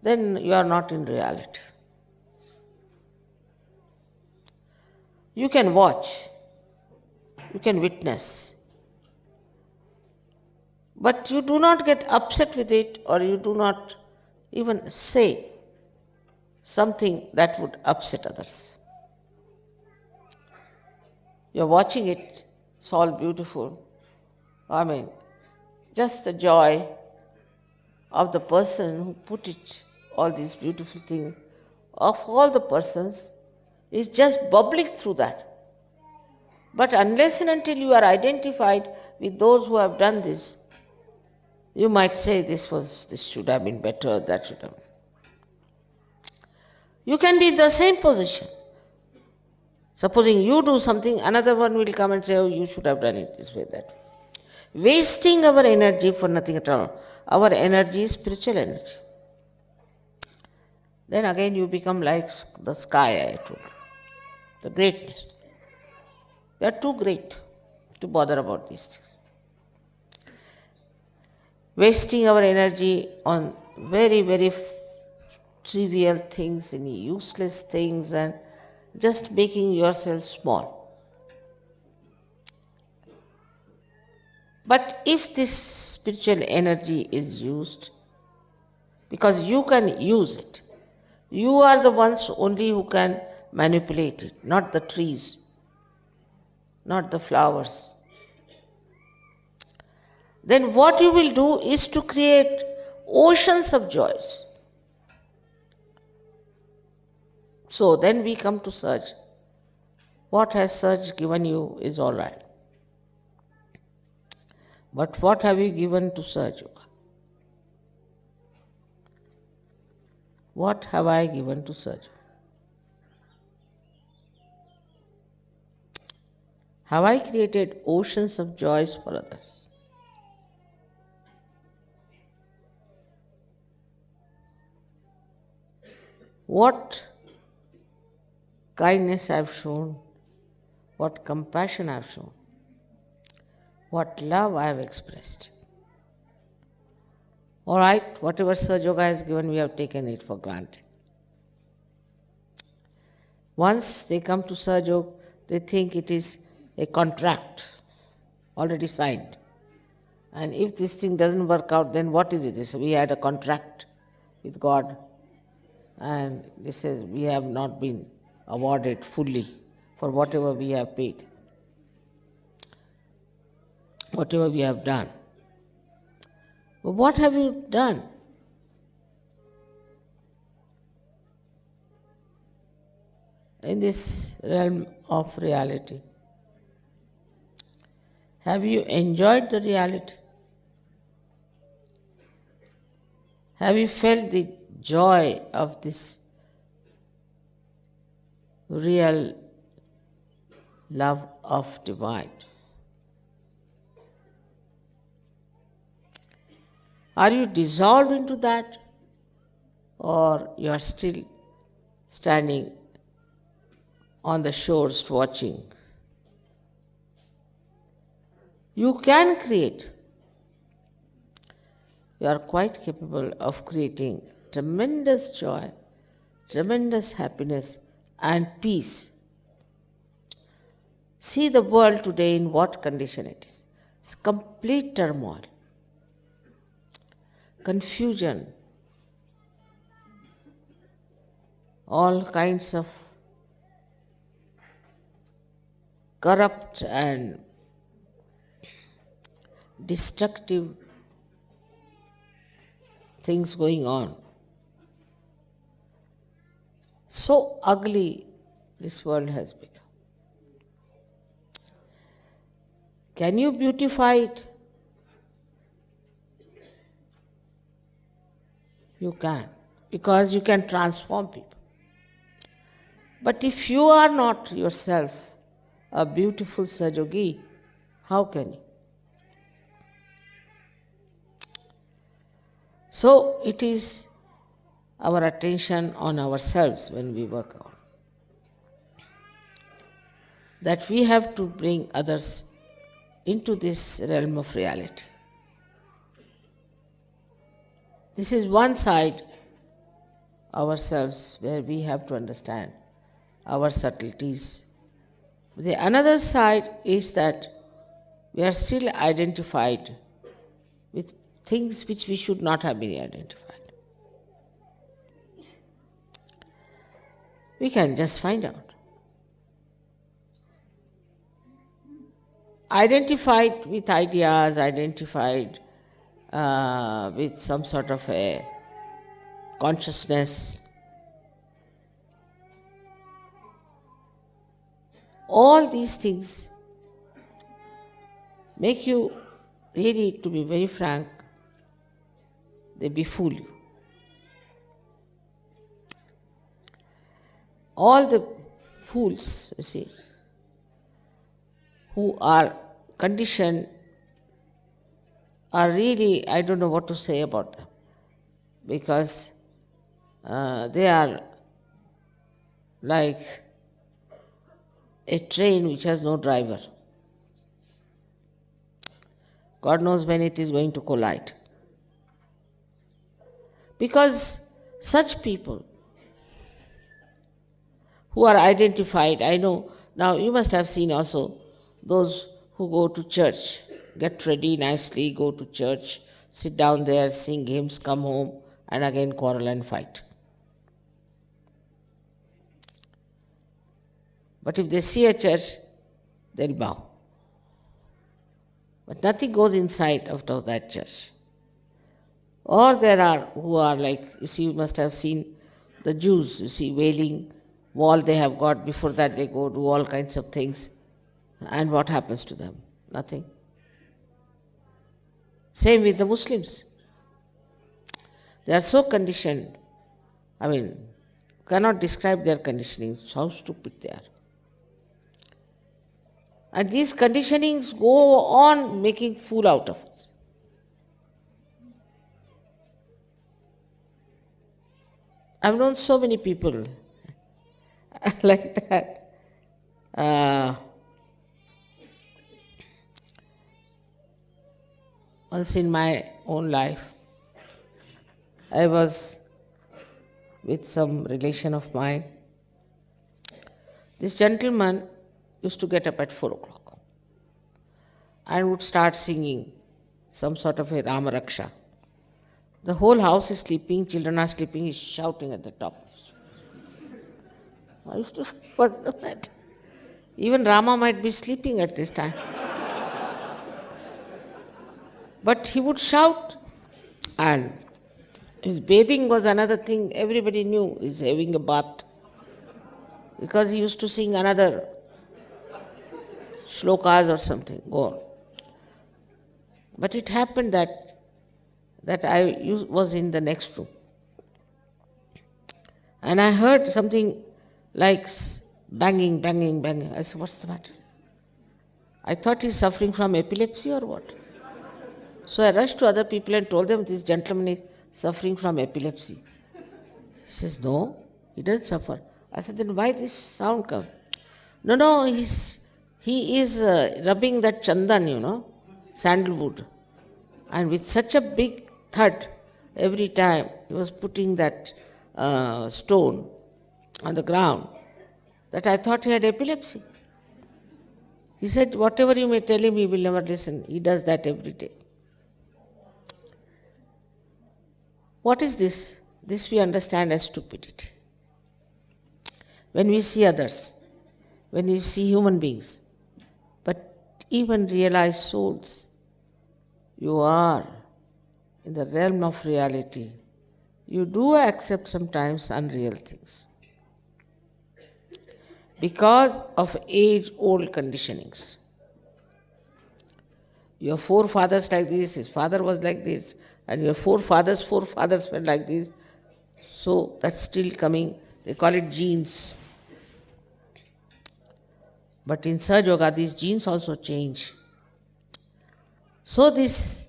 then you are not in reality. You can watch, you can witness, but you do not get upset with it, or you do not even say something that would upset others. You're watching it, it's all beautiful. Just the joy of the person who put it, all these beautiful things, of all the persons, is just bubbling through that. But unless and until you are identified with those who have done this, you might say this should have been better, that should have been. You can be in the same position. Supposing you do something, another one will come and say, oh, you should have done it this way, that way. Wasting our energy for nothing at all. Our energy is spiritual energy. Then again you become like the sky, I told you. The greatness. We are too great to bother about these things. Wasting our energy on very, very trivial things, any useless things, and just making yourself small. But if this spiritual energy is used, because you can use it, you are the ones only who can manipulate it, not the trees, not the flowers. Then what you will do is to create oceans of joys. So then we come to Saj. What has Saj given you is all right. But what have you given to Saj Yoga? What have I given to Saj? Have I created oceans of joys for others? What kindness I have shown, what compassion I have shown, what love I have expressed. All right, whatever Saj Yoga has given, we have taken it for granted. Once they come to Saj Yoga, they think it is a contract already signed. And if this thing doesn't work out, then what is it? We had a contract with God, and this says we have not been awarded fully for whatever we have paid, whatever we have done. But what have you done? In this realm of reality? Have you enjoyed the reality? Have you felt the joy of this real love of divine? Are you dissolved into that, or you are still standing on the shores watching? You can create. You are quite capable of creating tremendous joy, tremendous happiness and peace. See the world today in what condition it is. It's complete turmoil, confusion, all kinds of corrupt and destructive things going on. So ugly this world has become. Can you beautify it? You can, because you can transform people. But if you are not yourself a beautiful Sajogi, how can you? So it is our attention on ourselves when we work out, that we have to bring others into this realm of reality. This is one side, ourselves, where we have to understand our subtleties. The another side is that we are still identified with things which we should not have been identified. We can just find out. Identified with ideas, identified with some sort of a consciousness. All these things make you, really, to be very frank, they befool you. All the fools, you see, who are conditioned are really, I don't know what to say about them, because they are like a train which has no driver. God knows when it is going to collide. Because such people who are identified, I know, now you must have seen also those who go to church, get ready nicely, go to church, sit down there, sing hymns, come home, and again quarrel and fight. But if they see a church, they'll bow. But nothing goes inside out of that church. Or there are who are like, you see, you must have seen the Jews, you see, wailing wall they have got, before that they go do all kinds of things. And what happens to them? Nothing. Same with the Muslims. They are so conditioned, I mean, cannot describe their conditioning, how stupid they are. And these conditionings go on making fool out of us. I've known so many people like that. Once in my own life, I was with some relation of mine. This gentleman used to get up at 4 o'clock and would start singing some sort of a Rama Raksha. The whole house is sleeping, children are sleeping, he's shouting at the top. I used to say, what's the matter? Even Rama might be sleeping at this time. But he would shout, and his bathing was another thing. Everybody knew he's having a bath, because he used to sing another shlokas or something. Go on. But it happened that I was in the next room, and I heard something like banging, banging, banging. I said, what's the matter? I thought he's suffering from epilepsy or what. So I rushed to other people and told them, this gentleman is suffering from epilepsy. He says, no, he doesn't suffer. I said, then why this sound comes? No, he is rubbing that chandan, sandalwood. And with such a big thud, every time he was putting that stone on the ground, that I thought he had epilepsy. He said, whatever you may tell him, he will never listen. He does that every day. What is this? This we understand as stupidity. When we see others, when we see human beings, but even realized souls, you are in the realm of reality. You do accept sometimes unreal things because of age-old conditionings. Your forefathers like this, his father was like this, and your forefathers were like this. So that's still coming. They call it genes. But in Sahaja Yoga, these genes also change. So this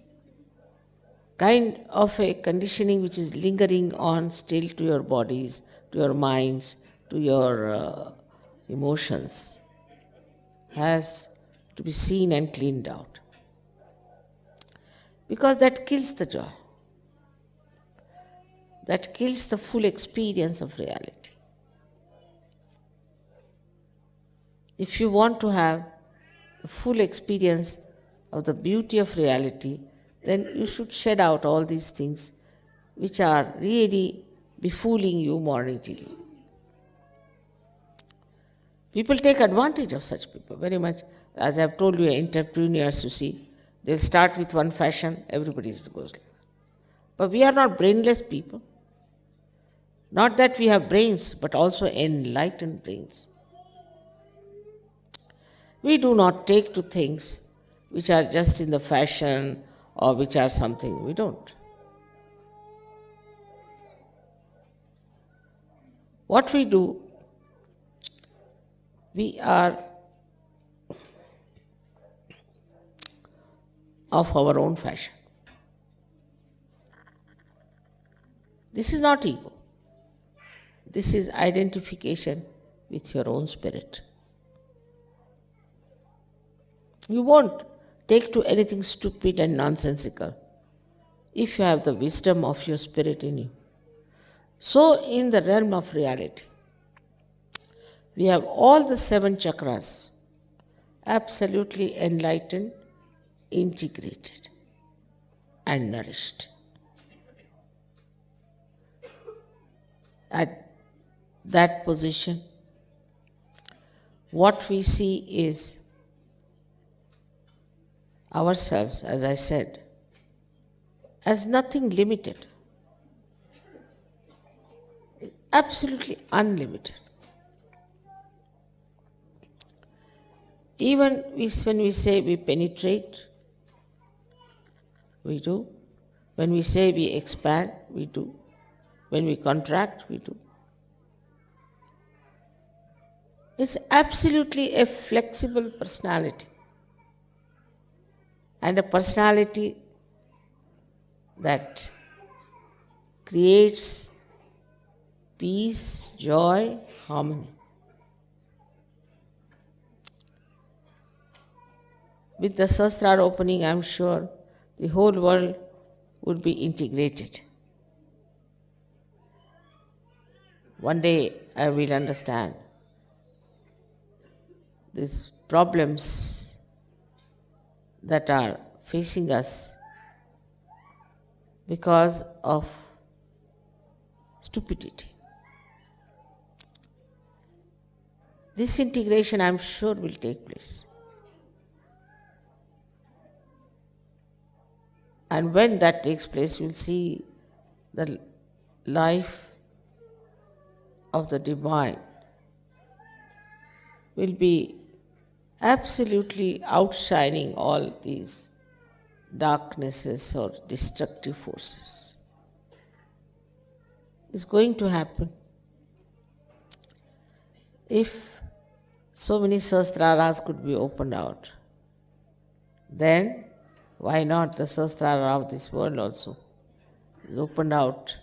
kind of a conditioning which is lingering on still to your bodies, to your minds, to your emotions, has to be seen and cleaned out. Because that kills the joy. That kills the full experience of reality. If you want to have a full experience of the beauty of reality, then you should shed out all these things which are really befooling you morning till evening. People take advantage of such people very much. As I've told you, entrepreneurs, you see, they'll start with one fashion, everybody goes like that. But we are not brainless people. Not that we have brains, but also enlightened brains. We do not take to things which are just in the fashion or which are something. We don't. What we do, we are of our own fashion. This is not ego. This is identification with your own spirit. You won't take to anything stupid and nonsensical if you have the wisdom of your spirit in you. So in the realm of reality, we have all the 7 chakras absolutely enlightened, integrated and nourished. At that position, what we see is ourselves, as I said, as nothing limited, absolutely unlimited. Even when we say we penetrate, we do. When we say we expand, we do. When we contract, we do. It's absolutely a flexible personality, and a personality that creates peace, joy, harmony. With the Sahasrara opening, I'm sure the whole world would be integrated. One day I will understand these problems that are facing us because of stupidity. this integration, I am sure, will take place. And when that takes place, you will see the life of the divine will be absolutely outshining all these darknesses or destructive forces. It's going to happen. If so many Sahasraras could be opened out, then why not the Sahasrara of this world also is opened out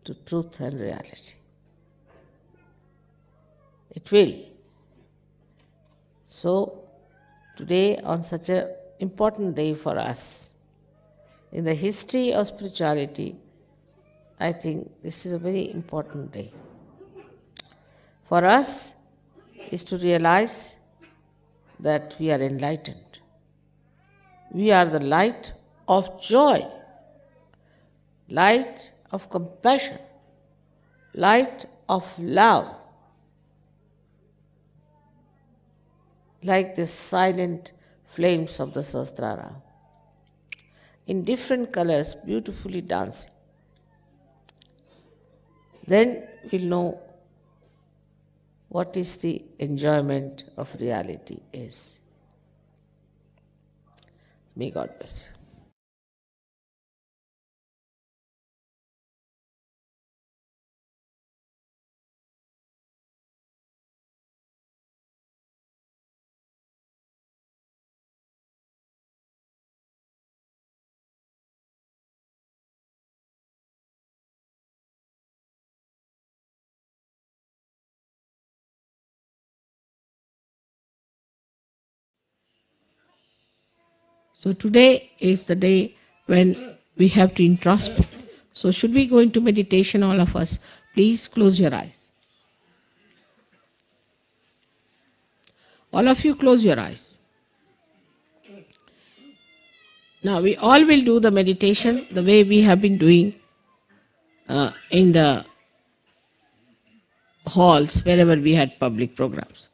to truth and reality? It will. So, today, on such an important day for us, in the history of spirituality, I think this is a very important day. For us, is to realize that we are enlightened. We are the light of joy, light of compassion, light of love, like the silent flames of the Sahasrara, in different colors, beautifully dancing. Then we'll know what is the enjoyment of reality is. May God bless you. So today is the day when we have to introspect. So should we go into meditation, all of us? Please close your eyes. All of you close your eyes. Now we all will do the meditation the way we have been doing in the halls wherever we had public programs.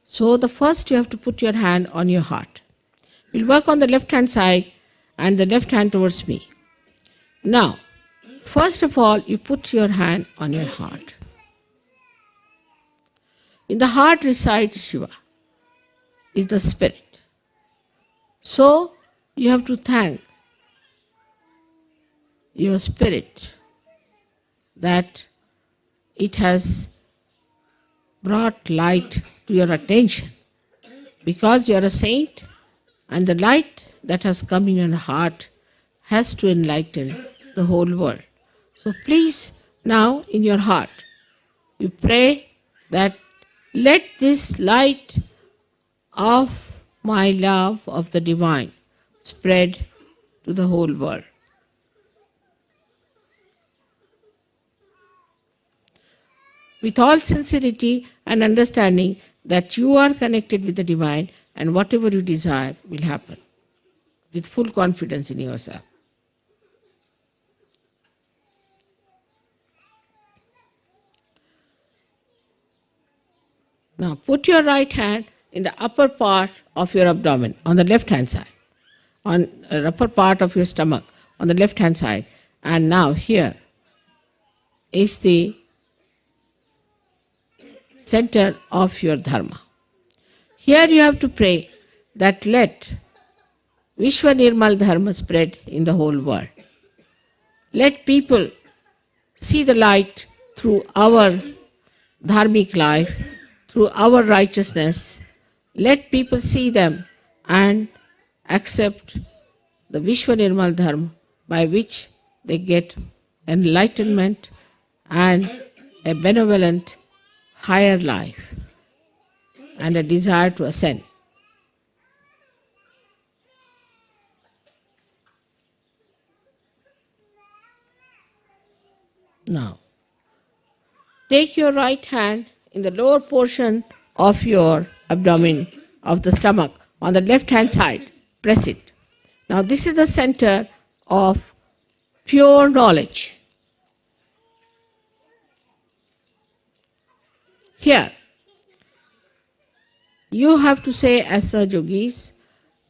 So the first you have to put your hand on your heart. We'll work on the left hand side and the left hand towards me. Now, first of all, you put your hand on your heart. In the heart resides Shiva, is the spirit. So, you have to thank your spirit that it has brought light to your attention. Because you are a saint, and the light that has come in your heart has to enlighten the whole world. So please, now in your heart, you pray that let this light of my love of the divine spread to the whole world. With all sincerity and understanding that you are connected with the divine and whatever you desire will happen. With full confidence in yourself. Now put your right hand in the upper part of your abdomen, on the left hand side, on the upper part of your stomach, on the left hand side. And now here is the center of your dharma. Here you have to pray that let Vishwa Nirmal Dharma spread in the whole world. Let people see the light through our dharmic life, through our righteousness. Let people see them and accept the Vishwa Nirmal Dharma by which they get enlightenment and a benevolent higher life and a desire to ascend. Now, take your right hand in the lower portion of your abdomen, of the stomach, on the left hand side. Press it. Now, this is the center of pure knowledge. Here, you have to say as Sahaj Yogis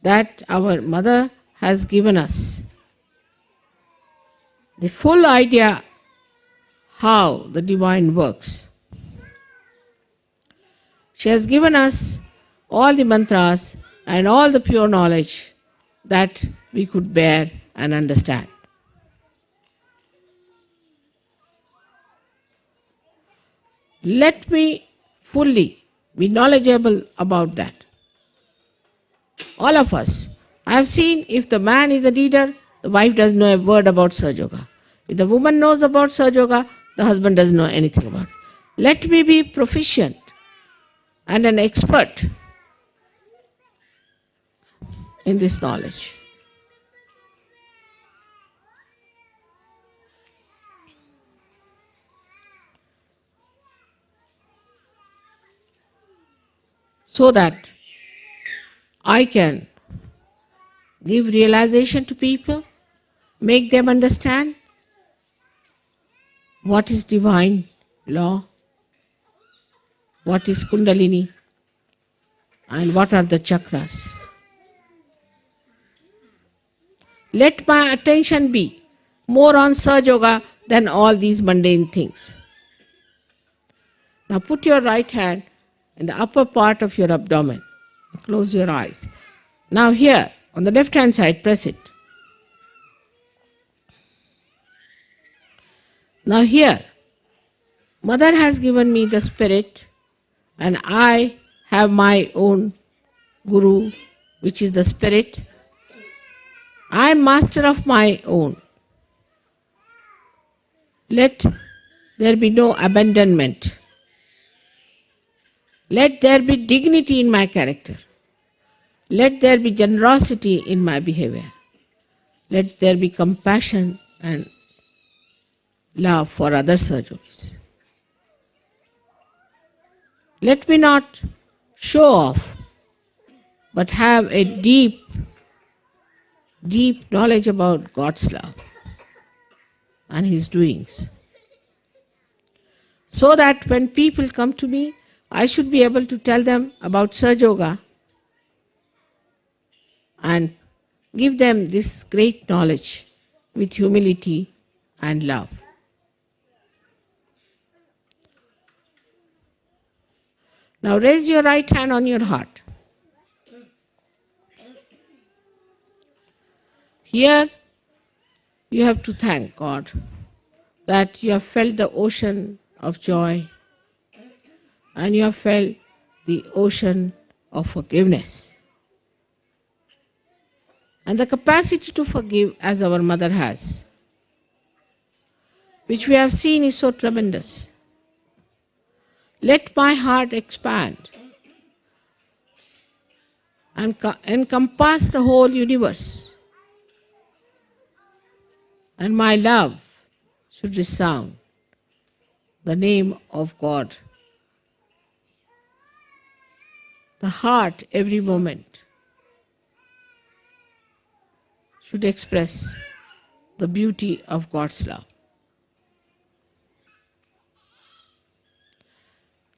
that our mother has given us the full idea how the divine works. She has given us all the mantras and all the pure knowledge that we could bear and understand. Let me fully be knowledgeable about that. All of us. I have seen if the man is a leader, the wife doesn't know a word about Sahaja Yoga. If the woman knows about Sahaja Yoga, the husband doesn't know anything about it. Let me be proficient and an expert in this knowledge. So that I can give realization to people, make them understand what is divine law, what is Kundalini, and what are the chakras. Let my attention be more on Sahaja Yoga than all these mundane things. Now put your right hand in the upper part of your abdomen. Close your eyes. Now here, on the left hand side, press it. Now here, Mother has given me the spirit and I have my own Guru, which is the spirit. I am master of my own. Let there be no abandonment. Let there be dignity in my character. Let there be generosity in my behavior. Let there be compassion and love for other Sahaja Yogis. Let me not show off, but have a deep, deep knowledge about God's love and His doings. So that when people come to me, I should be able to tell them about Sahaja Yoga and give them this great knowledge with humility and love. Now raise your right hand on your heart. Here you have to thank God that you have felt the ocean of joy and you have felt the ocean of forgiveness. And the capacity to forgive as our mother has, which we have seen is so tremendous. Let my heart expand and encompass the whole universe. And my love should resound the name of God. The heart every moment should express the beauty of God's love.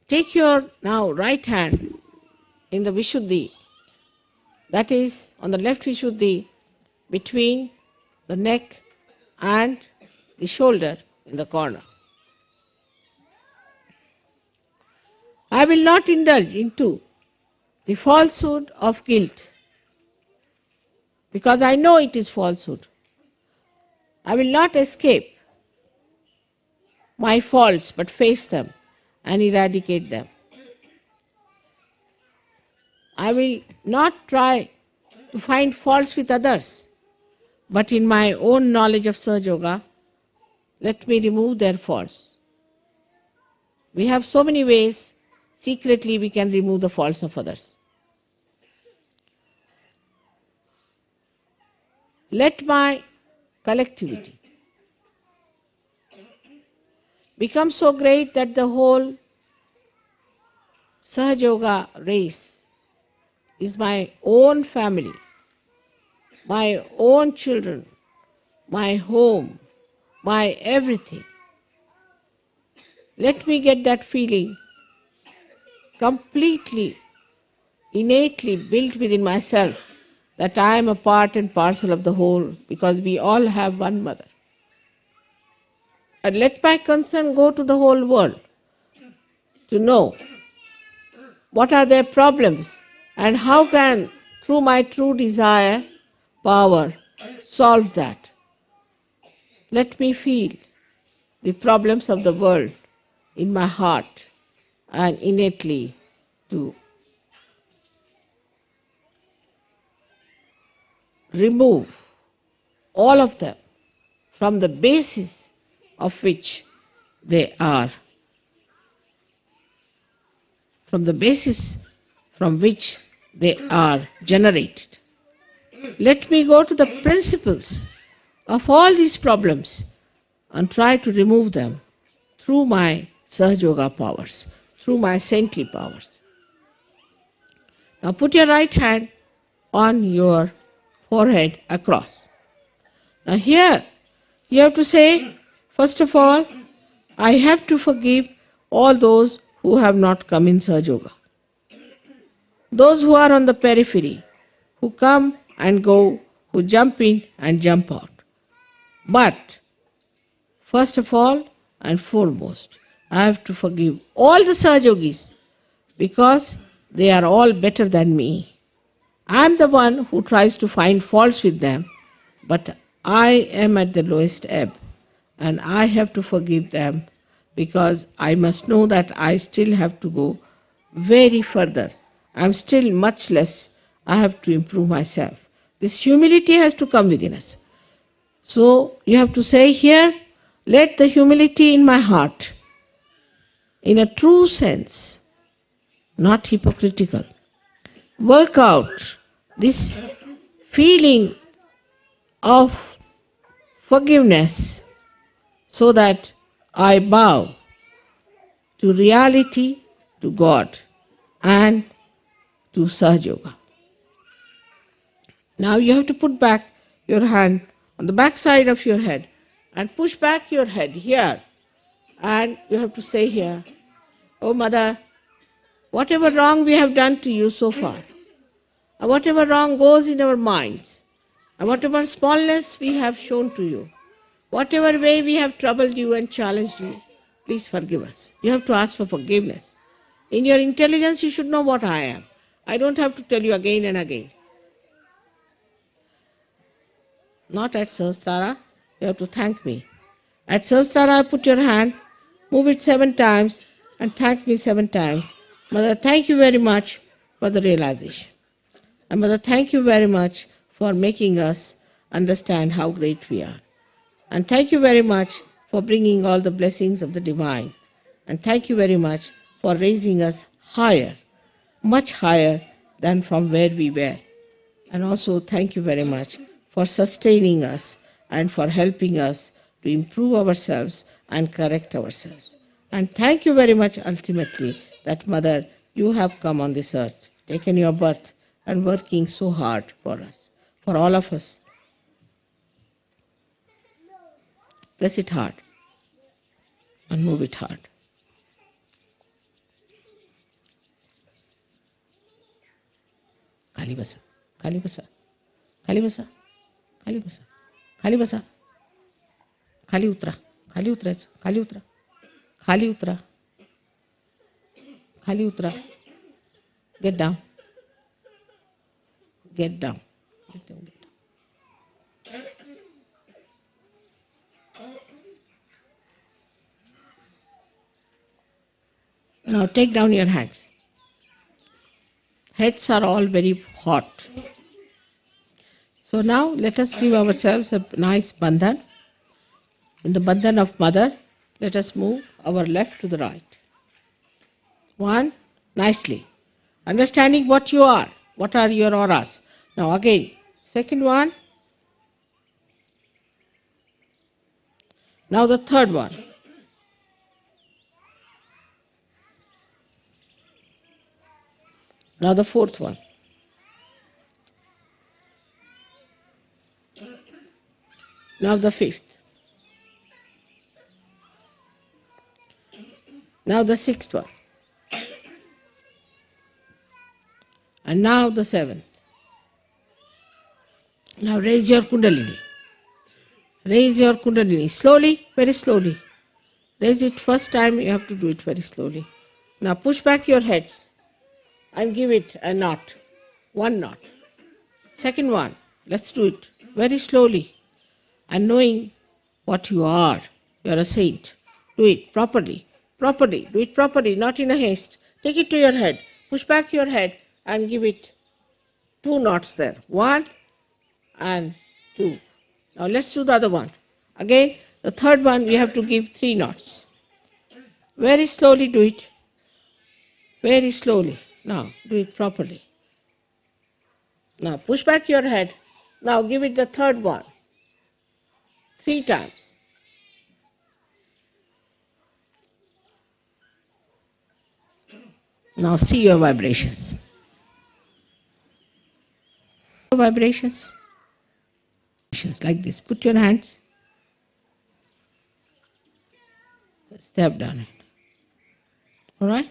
Take your now right hand in the Vishuddhi, that is on the left Vishuddhi, between the neck and the shoulder in the corner. I will not indulge into the falsehood of guilt, because I know it is falsehood. I will not escape my faults, but face them and eradicate them. I will not try to find faults with others, but in my own knowledge of Sahaja Yoga, let me remove their faults. We have so many ways, secretly we can remove the faults of others. Let my collectivity become so great that the whole Sahaja Yoga race is my own family, my own children, my home, my everything. Let me get that feeling completely innately built within myself that I am a part and parcel of the whole, because we all have one mother. And let my concern go to the whole world to know what are their problems and how can, through my true desire, power, solve that. Let me feel the problems of the world in my heart and innately to remove all of them from the basis of which they are, from the basis from which they are generated. Let me go to the principles of all these problems and try to remove them through my Sahaja Yoga powers, through my saintly powers. Now put your right hand on your forehead across. Now here you have to say, first of all, I have to forgive all those who have not come in Sahaja Yoga. Those who are on the periphery, who come and go, who jump in and jump out. But first of all and foremost, I have to forgive all the Sahaja Yogis because they are all better than me. I am the one who tries to find faults with them, but I am at the lowest ebb and I have to forgive them because I must know that I still have to go very further. I am still much less. I have to improve myself. This humility has to come within us. So you have to say here, let the humility in my heart, in a true sense, not hypocritical, work out this feeling of forgiveness so that I bow to reality, to God, and to Sahaja Yoga. Now you have to put back your hand on the back side of your head and push back your head here. And you have to say here, Oh Mother, whatever wrong we have done to you so far, and whatever wrong goes in our minds, and whatever smallness we have shown to you, whatever way we have troubled you and challenged you, please forgive us. You have to ask for forgiveness. In your intelligence, you should know what I am. I don't have to tell you again and again. Not at Sahasrara, you have to thank me. At Sahasrara, put your hand, move it 7 times, and thank me 7 times. Mother, thank you very much for the realization. And Mother, thank you very much for making us understand how great we are. And thank you very much for bringing all the blessings of the divine. And thank you very much for raising us higher, much higher than from where we were. And also thank you very much for sustaining us and for helping us to improve ourselves and correct ourselves. And thank you very much ultimately that Mother, you have come on this earth, taken your birth and working so hard for us, for all of us. Press it hard and move it hard. Khali basa, khali basa, khali basa, khali basa, khali basa, khali utra, khali utra, khali utra, khali utra, khali utra. Get down. Get down. Get down. Now take down your hands. Heads are all very hot. So now let us give ourselves a nice bandhan. In the bandhan of Mother, let us move our left to the right. 1, nicely. Understanding what you are. What are your auras? Now again, second one. Now the third one. Now the fourth one. Now the fifth. Now the sixth one. And now the 7th. Now raise your Kundalini. Raise your Kundalini. Slowly, very slowly. Raise it first time, you have to do it very slowly. Now push back your heads and give it a knot. 1 knot. Second one, let's do it very slowly. And knowing what you are. You are a saint. Do it properly. Properly. Do it properly, not in a haste. Take it to your head. Push back your head and give it 2 knots there. 1 and 2. Now let's do the other one. Again, the third one we have to give 3 knots. Very slowly do it. Very slowly. Now do it properly. Now push back your head. Now give it the third one. 3 times. Now see your vibrations. Vibrations. Like this. Put your hands. Step down it. All right?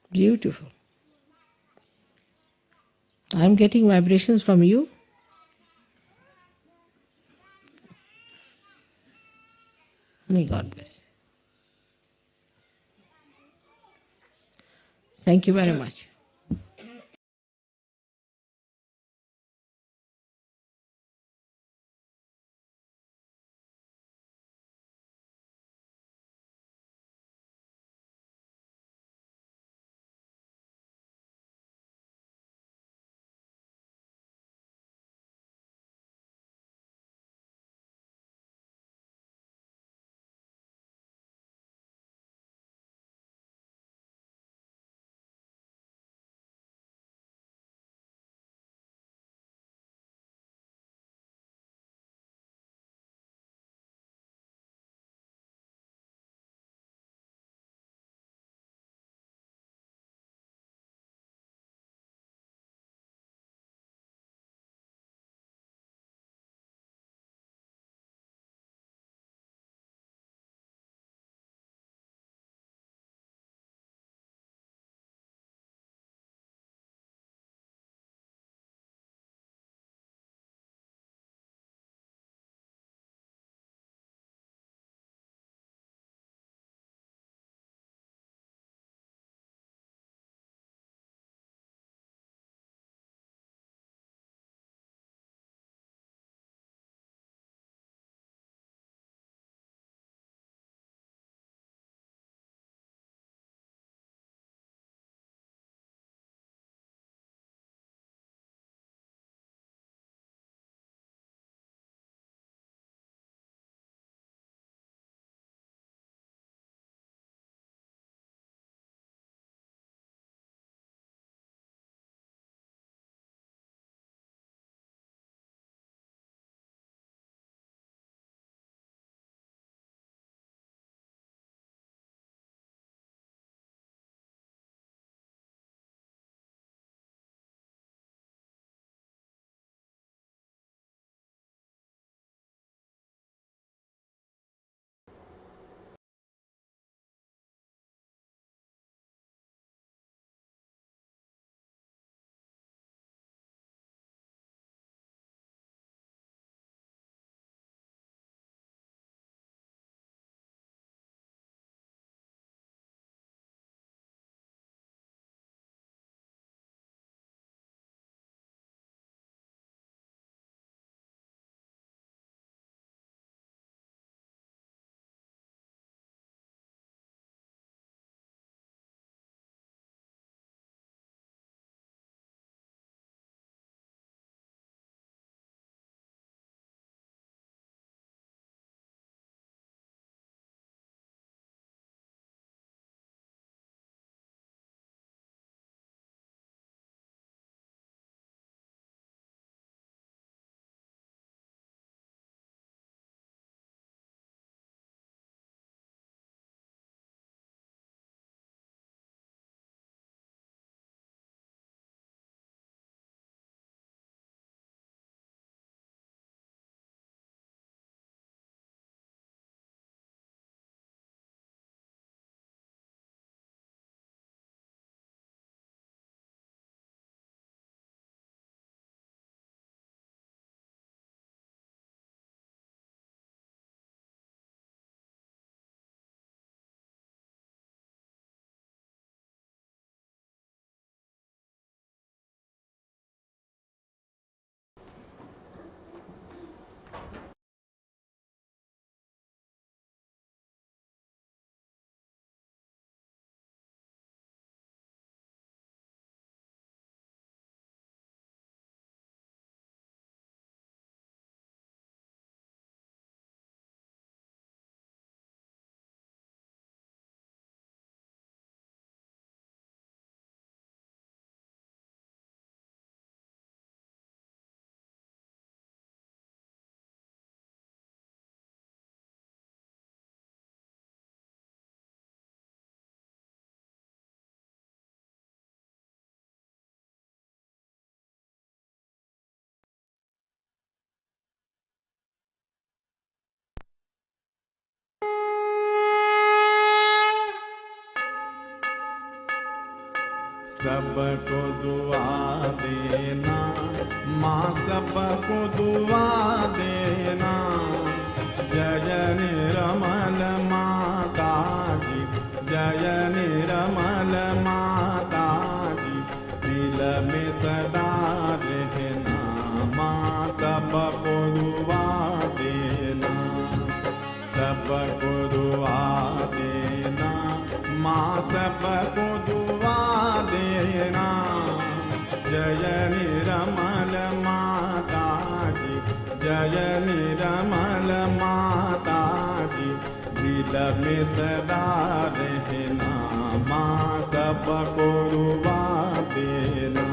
Beautiful. I'm getting vibrations from you. May God bless. Thank you very much. सबको दुआ देना, माँ सबको दुआ देना। जय निर्मल माता जी, जय निर्मल माता जी, दिल में सदा रहना, माँ सबको दुआ देना, सबको दुआ देना, माँ सबको दुआ देना। जय निर्मल माता जी, जय निर्मल माता जी, दिल में सदा रहना, माँ सबको दुआ देना।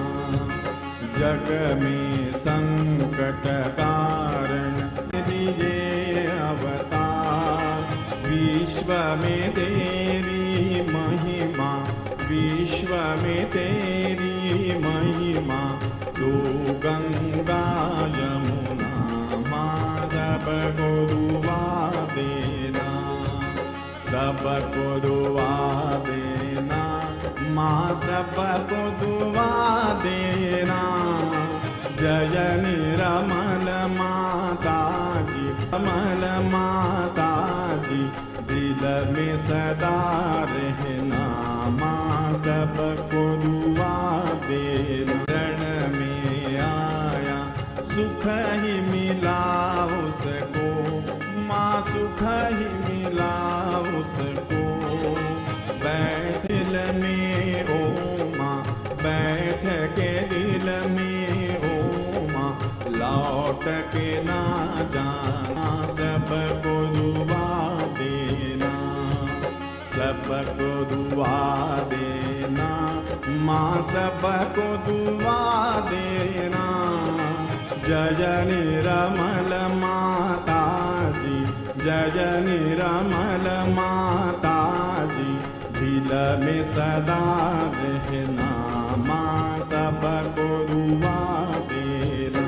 जग में संकट कारण दिए अवतार, विश्व में तेरी महिमा, विश्व में तेरी महिमा। तू गंगा यमुना, माँ सबको दुआ देना, सबको दुआ देना, माँ सबको दुआ देना। जय निर्मल माता जी, निर्मल माता जी, दिल में सदा रहना, माँ सबको दुआ देना। शरण में आया सुख ही मिला उसको, माँ सुख ही मिला उसको। बैठ दिल में ओ माँ, बैठ के दिल में ओ माँ, लौट के ना जाना, सबको दुआ देना, सबको दुआ देना, माँ सबको दुआ देना। जय निर्मल माता जी, जय निर्मल माता जी, दिल में सदा रहना, माँ सबको दुआ देना।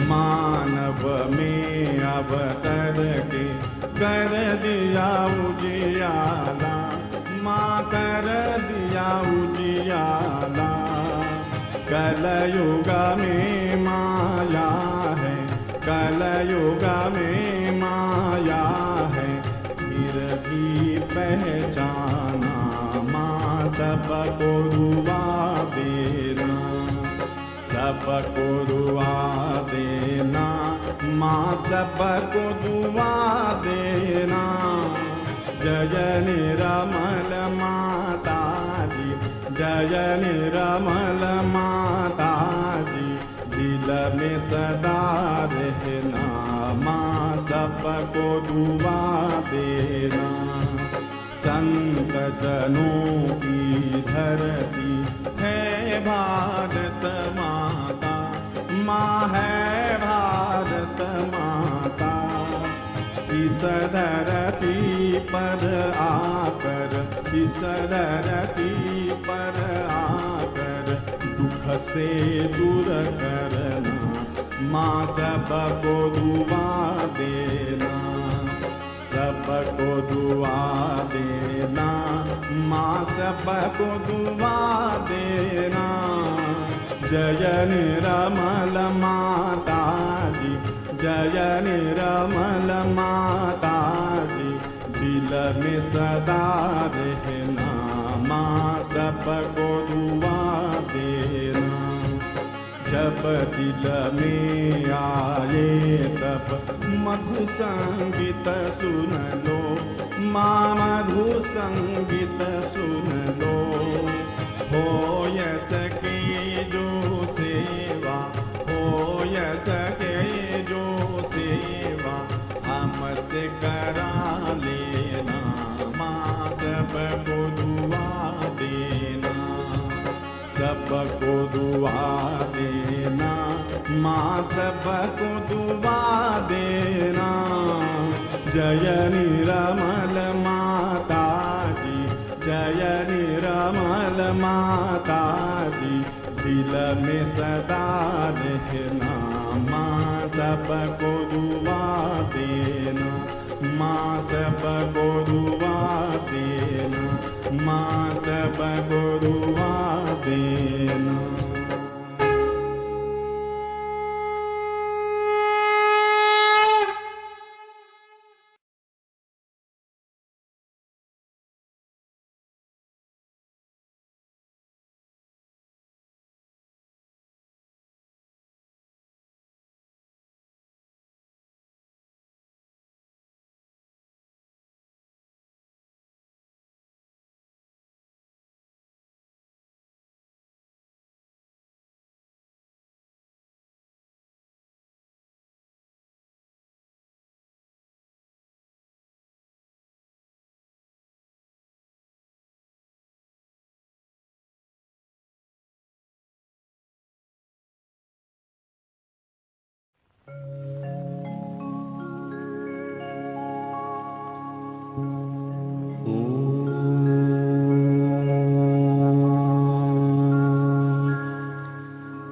मानव में अवतर के कर दिया उजियाला, माँ कर दिया उजियाला। कलयुग में माया है, कलयुग में माया है, फिर भी पहचाना, माँ सबको दुआ देना, सबको दुआ देना, माँ सबको दुआ देना। जय निर्मल माता जी, जय निर्मल माता जी, दिल में सदा रहना, माँ सबको दुआ देना। संत जनों की धरती है भारत माता, माँ है भारत माता। इस धरती पर आकर, इस धरती पर आकर, दुख से दूर करना, माँ सबको दुआ देना, सबको दुआ देना, माँ सबको दुआ देना। जय निर्मल माता जी, जय निर्मल माता जी, दिल में सदा रहना, माँ सबको दुआ देना। जब दिल में आए तब मधु संगीत सुन लो, माँ मधु संगीत सुन लो। हो सके जो सेवा, हो सके जो सेवा, हमसे करा लेना, माँ सबको दुआ देना, सबको दुआ देना, माँ सबको दुआ देना। जय निर्मल माता जी, जय निर्मल माता जी, दिल में सदा रहना, माँ सबको दुआ देना, मास बगोरुआ देना, मास बगोरुआ देना।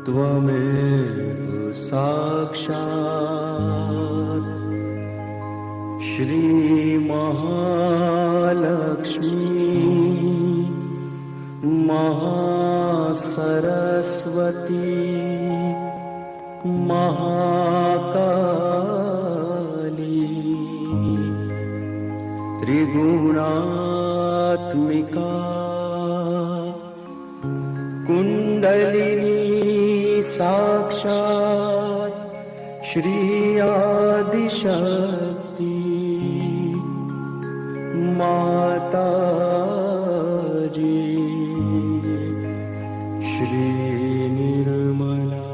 त्वमेव साक्षात् श्री महालक्ष्मी महासरस्वती महाकाली त्रिगुणात्मिका कुण्डलिनी साक्षात् श्री आदिशक्ति माताजी श्री निर्मला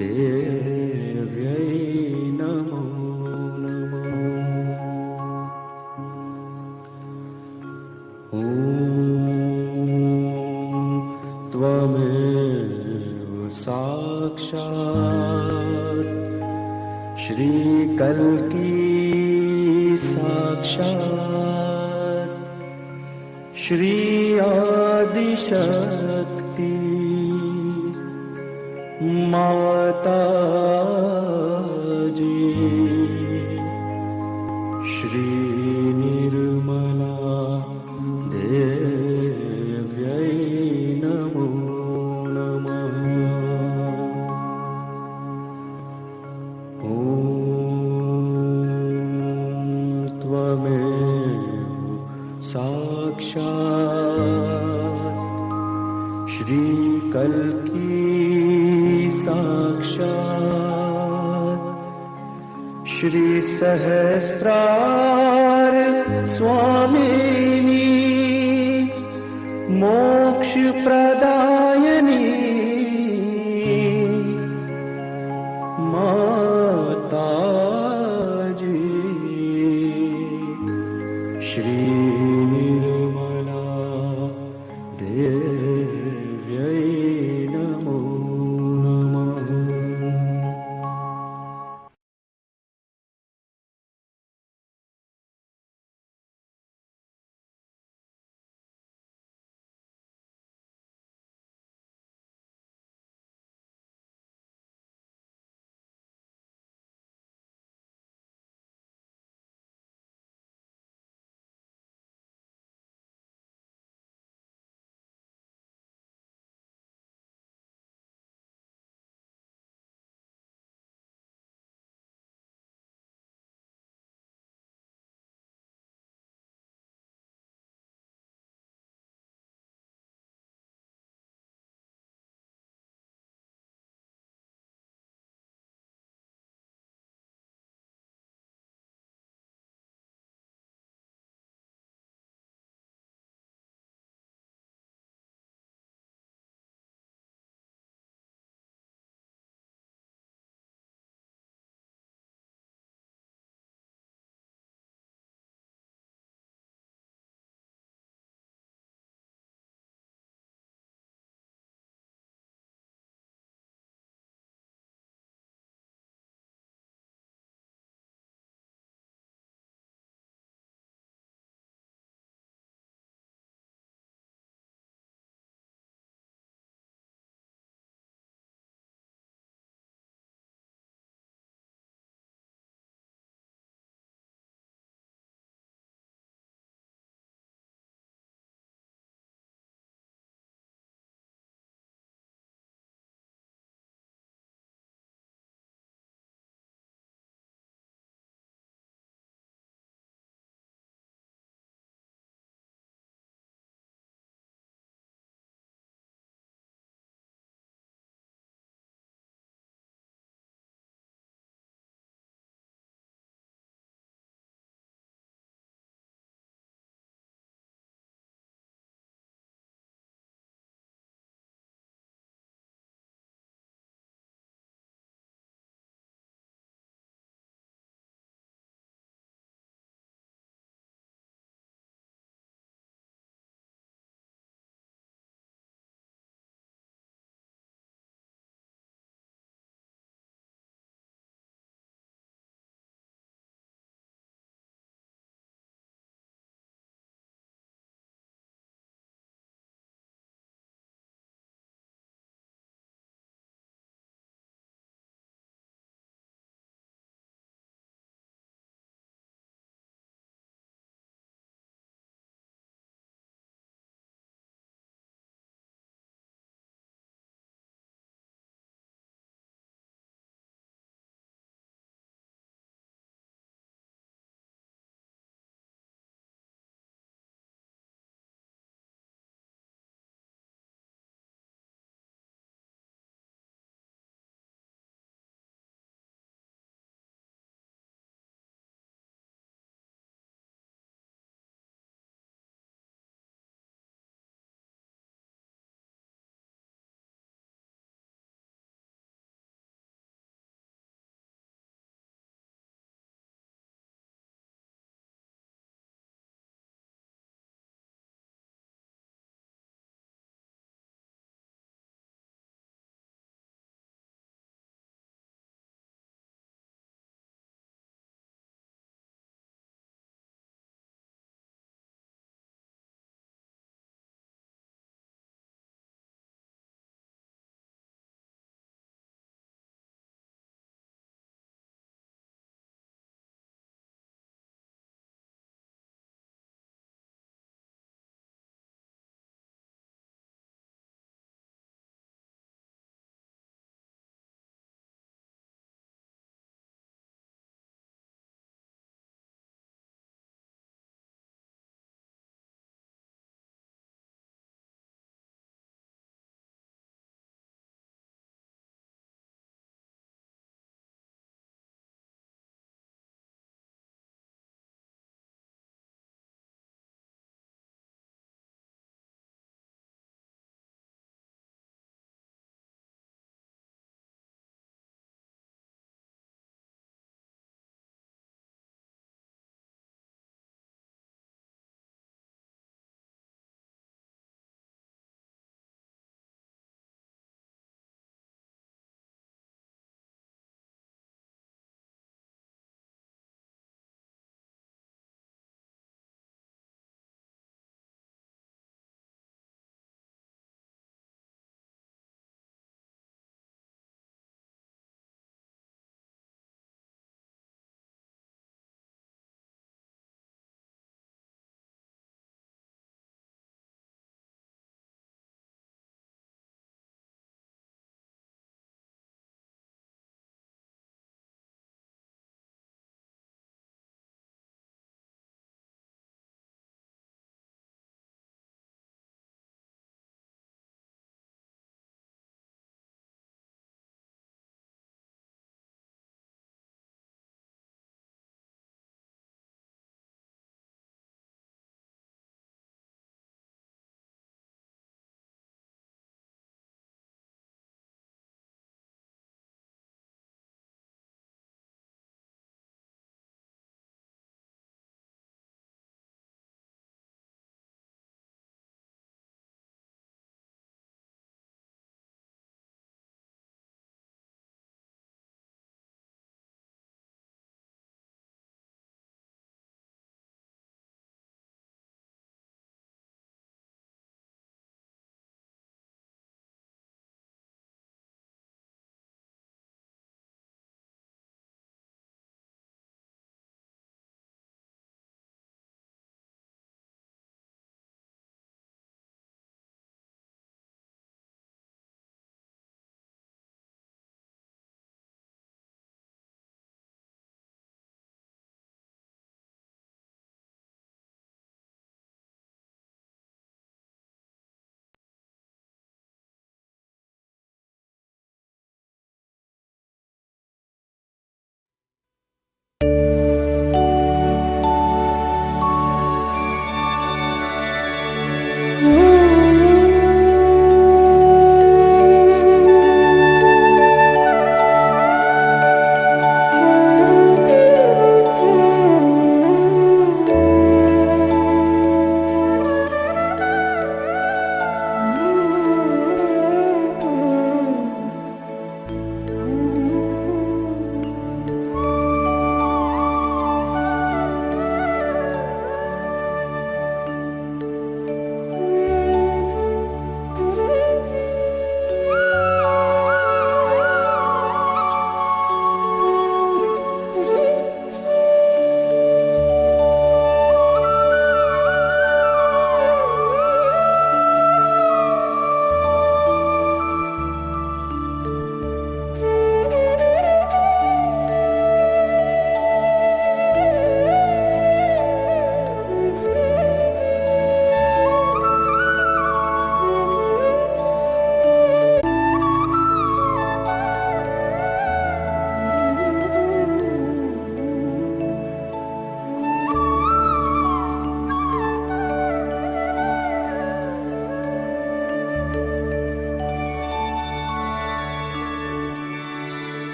देव्यै नमो नमः। ॐ त्वमेव साक्षात् श्री कल्की साक्षात् श्री आदिशक्ति माताजी श्री निर्मला देव्यै नमो नमः। ॐ त्वमेव साक्षात् श्री कल्की साक्षात् श्री सहस्रार स्वामिनी मोक्ष प्रदायिनी माताजी श्री निर्मला देव्यै नमो नमः।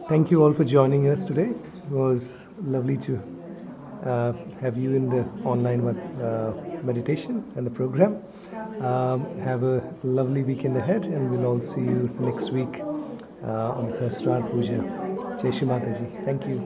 Thank you all for joining us today. It was lovely to have you in the online meditation and the program. Have a lovely weekend ahead, and we'll all see you next week on the Sahasrara Puja. Jai Shri Mataji. Thank you.